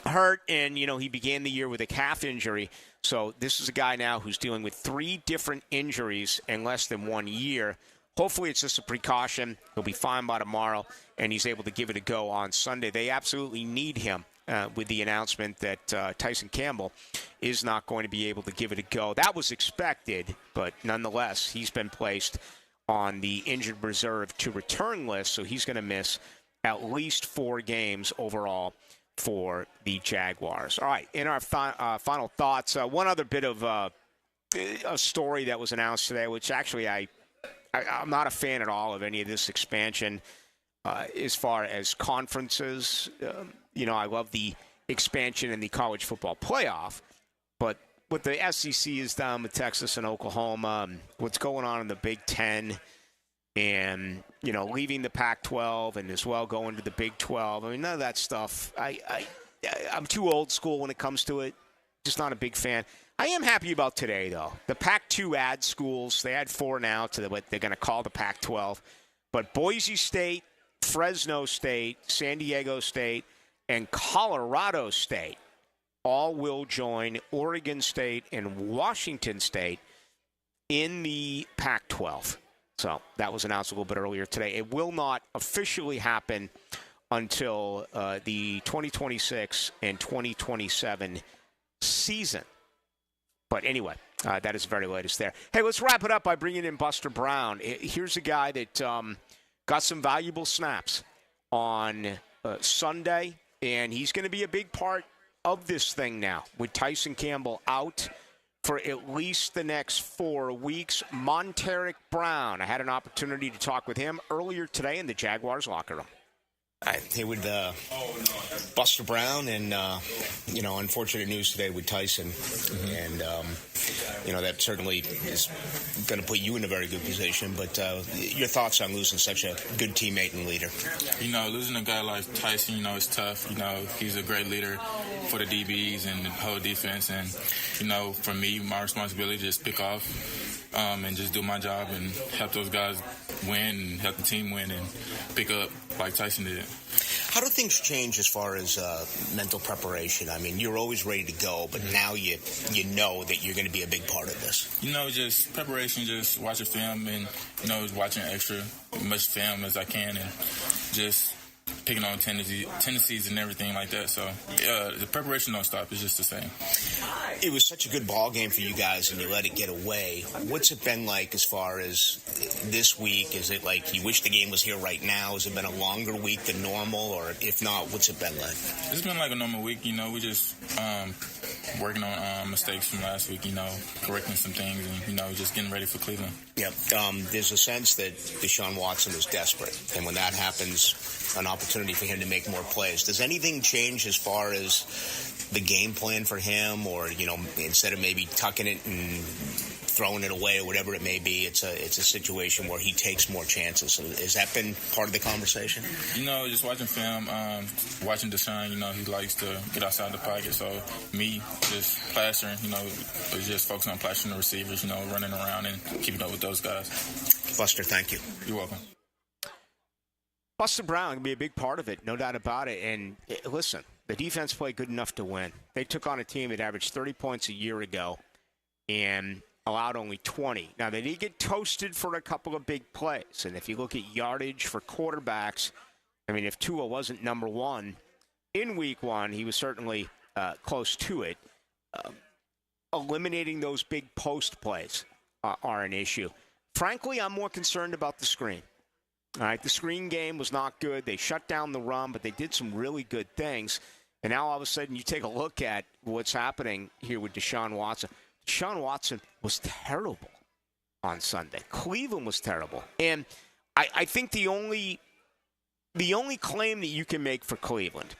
hurt, and, you know, he began the year with a calf injury. So this is a guy now who's dealing with 3 different injuries in less than 1 year. Hopefully it's just a precaution. He'll be fine by tomorrow, and he's able to give it a go on Sunday. They absolutely need him with the announcement that Tyson Campbell is not going to be able to give it a go. That was expected, but nonetheless, he's been placed on the injured reserve to return list, so he's going to miss at least 4 games overall for the Jaguars. All right, in our final thoughts, one other bit of a story that was announced today, which actually I'm not a fan at all of any of this expansion as far as conferences. You know, I love the expansion in the college football playoff, but what the SEC has done with Texas and Oklahoma, what's going on in the Big Ten, and, you know, leaving the Pac-12 and as well going to the Big 12. I mean, none of that stuff. I'm too old school when it comes to it. Just not a big fan. I am happy about today, though. The Pac-2 add schools. They add 4 now to what they're going to call the Pac-12. But Boise State, Fresno State, San Diego State, and Colorado State all will join Oregon State and Washington State in the Pac-12. So that was announced a little bit earlier today. It will not officially happen until the 2026 and 2027 season. But anyway, that is the very latest there. Hey, let's wrap it up by bringing in Buster Brown. Here's a guy that got some valuable snaps on Sunday, and he's going to be a big part of this thing now with Tyson Campbell out for at least the next 4 weeks. Monteric Brown, I had an opportunity to talk with him earlier today in the Jaguars locker room. They would Buster Brown and, unfortunate news today with Tyson. And, that certainly is going to put you in a very good position. But your thoughts on losing such a good teammate and leader? Losing a guy like Tyson, it's tough. He's a great leader for the DBs and the whole defense. And, for me, my responsibility is just pick off and just do my job and help those guys win and help the team win and pick up like Tyson did. How do things change as far as mental preparation? I mean, you're always ready to go, but now you know that you're going to be a big part of this. Just preparation, just watching film and, watching extra much film as I can and just picking on tendencies and everything like that. So the preparation don't stop. It's just the same. It was such a good ball game for you guys, and you let it get away. What's it been like as far as this week? Is it like you wish the game was here right now? Has it been a longer week than normal? Or if not, what's it been like? It's been like a normal week. We just working on mistakes from last week, correcting some things and, just getting ready for Cleveland. Yep. There's a sense that Deshaun Watson is desperate. And when that happens, an opportunity for him to make more plays. Does anything change as far as the game plan for him, or instead of maybe tucking it and throwing it away or whatever it may be, it's a situation where he takes more chances? So has that been part of the conversation? Just watching film, watching Deshaun, he likes to get outside the pocket. So me just plastering, just focusing on plastering the receivers, running around and keeping up with those guys. Buster, thank you. You're welcome. Buster Brown can be a big part of it, no doubt about it. And listen, the defense played good enough to win. They took on a team that averaged 30 points a year ago and allowed only 20. Now, they did get toasted for a couple of big plays. And if you look at yardage for quarterbacks, if Tua wasn't number one in week one, he was certainly close to it. Eliminating those big post plays are an issue. Frankly, I'm more concerned about the screen. All right, the screen game was not good. They shut down the run, but they did some really good things. And now all of a sudden you take a look at what's happening here with Deshaun Watson. Deshaun Watson was terrible on Sunday. Cleveland was terrible. And I think the only claim that you can make for Cleveland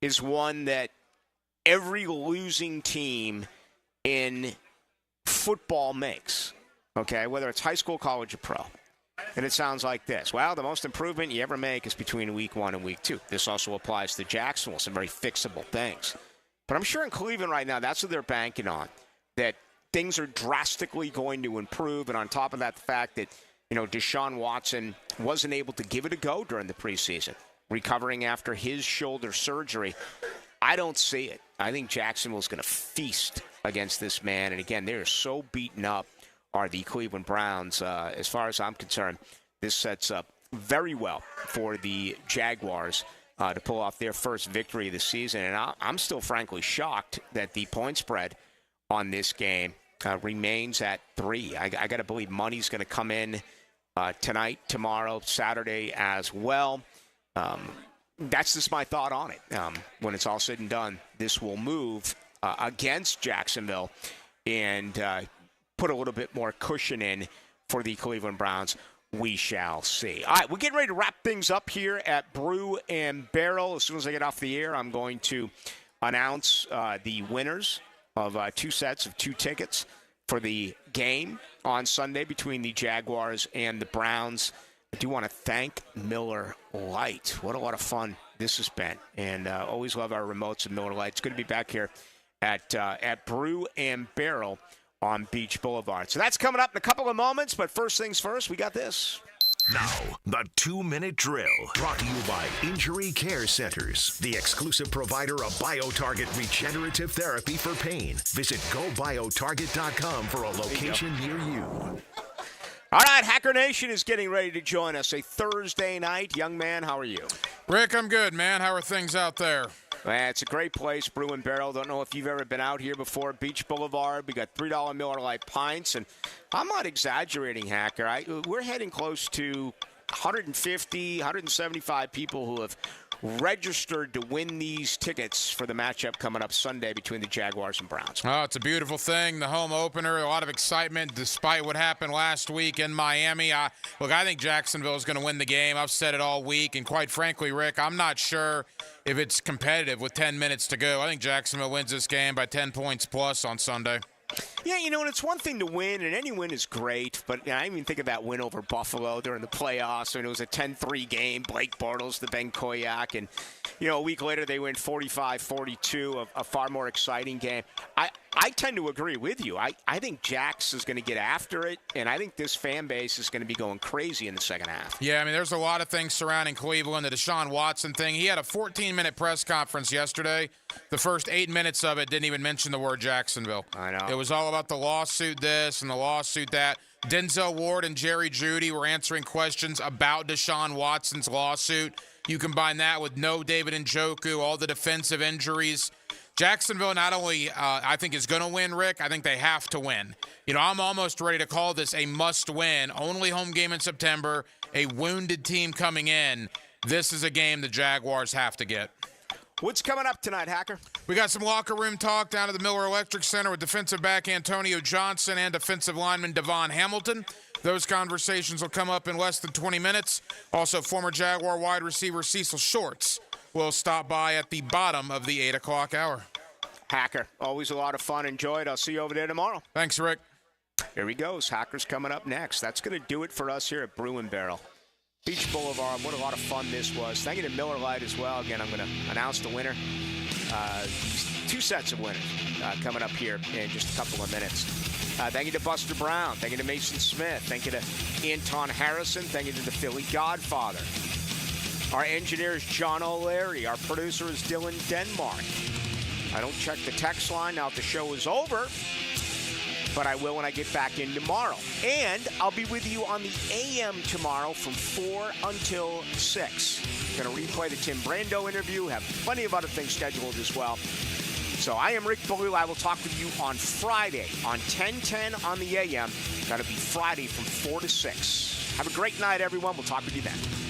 is one that every losing team in football makes, okay, whether it's high school, college, or pro. And it sounds like this. Well, the most improvement you ever make is between week 1 and week 2. This also applies to Jacksonville, some very fixable things. But I'm sure in Cleveland right now, that's what they're banking on, that things are drastically going to improve. And on top of that, the fact that, Deshaun Watson wasn't able to give it a go during the preseason, recovering after his shoulder surgery. I don't see it. I think Jacksonville's going to feast against this man. And again, they're so beaten up, are the Cleveland Browns. As far as I'm concerned, this sets up very well for the Jaguars to pull off their first victory of the season. And I'm still frankly shocked that the point spread on this game remains at 3. I got to believe money's going to come in tonight, tomorrow, Saturday as well. That's just my thought on it. When it's all said and done, this will move against Jacksonville and put a little bit more cushion in for the Cleveland Browns. We shall see. All right, we're getting ready to wrap things up here at Brew and Barrel. As soon as I get off the air, I'm going to announce the winners of 2 sets of 2 tickets for the game on Sunday between the Jaguars and the Browns. I do want to thank Miller Lite. What a lot of fun this has been. And always love our remotes of Miller Lite. It's good to be back here at Brew and Barrel on Beach Boulevard. So that's coming up in a couple of moments, but first things first, we got this. Now, the 2-minute drill, brought to you by Injury Care Centers, the exclusive provider of BioTarget regenerative therapy for pain. Visit GoBioTarget.com for a location near you. All right, Hacker Nation is getting ready to join us a Thursday night. Young man, how are you? Rick, I'm good, man. How are things out there? It's a great place, Brew and Barrel. Don't know if you've ever been out here before. Beach Boulevard. We got $3 Miller Lite pints, and I'm not exaggerating, Hacker. We're heading close to 150, 175 people who have registered to win these tickets for the matchup coming up Sunday between the Jaguars and Browns. Oh, it's a beautiful thing. The home opener, a lot of excitement despite what happened last week in Miami. Look, I think Jacksonville is going to win the game. I've said it all week, and quite frankly, Rick, I'm not sure if it's competitive with 10 minutes to go. I think Jacksonville wins this game by 10 points plus on Sunday. Yeah, and it's one thing to win, and any win is great, but I even think of that win over Buffalo during the playoffs when it was a 10-3 game, Blake Bortles, the Ben Koyak, and, a week later they win 45-42, a far more exciting game. I tend to agree with you. I think Jax is going to get after it, and I think this fan base is going to be going crazy in the second half. Yeah, there's a lot of things surrounding Cleveland, the Deshaun Watson thing. He had a 14-minute press conference yesterday. The first 8 minutes of it didn't even mention the word Jacksonville. I know. It was all about the lawsuit this and the lawsuit that. Denzel Ward and Jerry Jeudy were answering questions about Deshaun Watson's lawsuit. You combine that with no David Njoku, all the defensive injuries. Jacksonville not only, I think, is going to win, Rick, I think they have to win. I'm almost ready to call this a must-win. Only home game in September, a wounded team coming in. This is a game the Jaguars have to get. What's coming up tonight, Hacker? We got some locker room talk down at the Miller Electric Center with defensive back Antonio Johnson and defensive lineman Devon Hamilton. Those conversations will come up in less than 20 minutes. Also, former Jaguar wide receiver Cecil Shorts will stop by at the bottom of the 8 o'clock hour. Hacker, always a lot of fun. Enjoy it. I'll see you over there tomorrow. Thanks, Rick. Here he goes. Hacker's coming up next. That's going to do it for us here at Brew and Barrel. Beach Boulevard, what a lot of fun this was. Thank you to Miller Lite as well. Again, I'm going to announce the winner. 2 sets of winners coming up here in just a couple of minutes. Thank you to Buster Brown. Thank you to Mason Smith. Thank you to Anton Harrison. Thank you to the Philly Godfather. Our engineer is John O'Leary. Our producer is Dylan Denmark. I don't check the text line now if the show is over, but I will when I get back in tomorrow. And I'll be with you on the AM tomorrow from 4 until 6. Going to replay the Tim Brando interview, have plenty of other things scheduled as well. So I am Rick Ballou. I will talk with you on Friday on 1010 on the AM. That'll be Friday from 4 to 6. Have a great night, everyone. We'll talk with you then.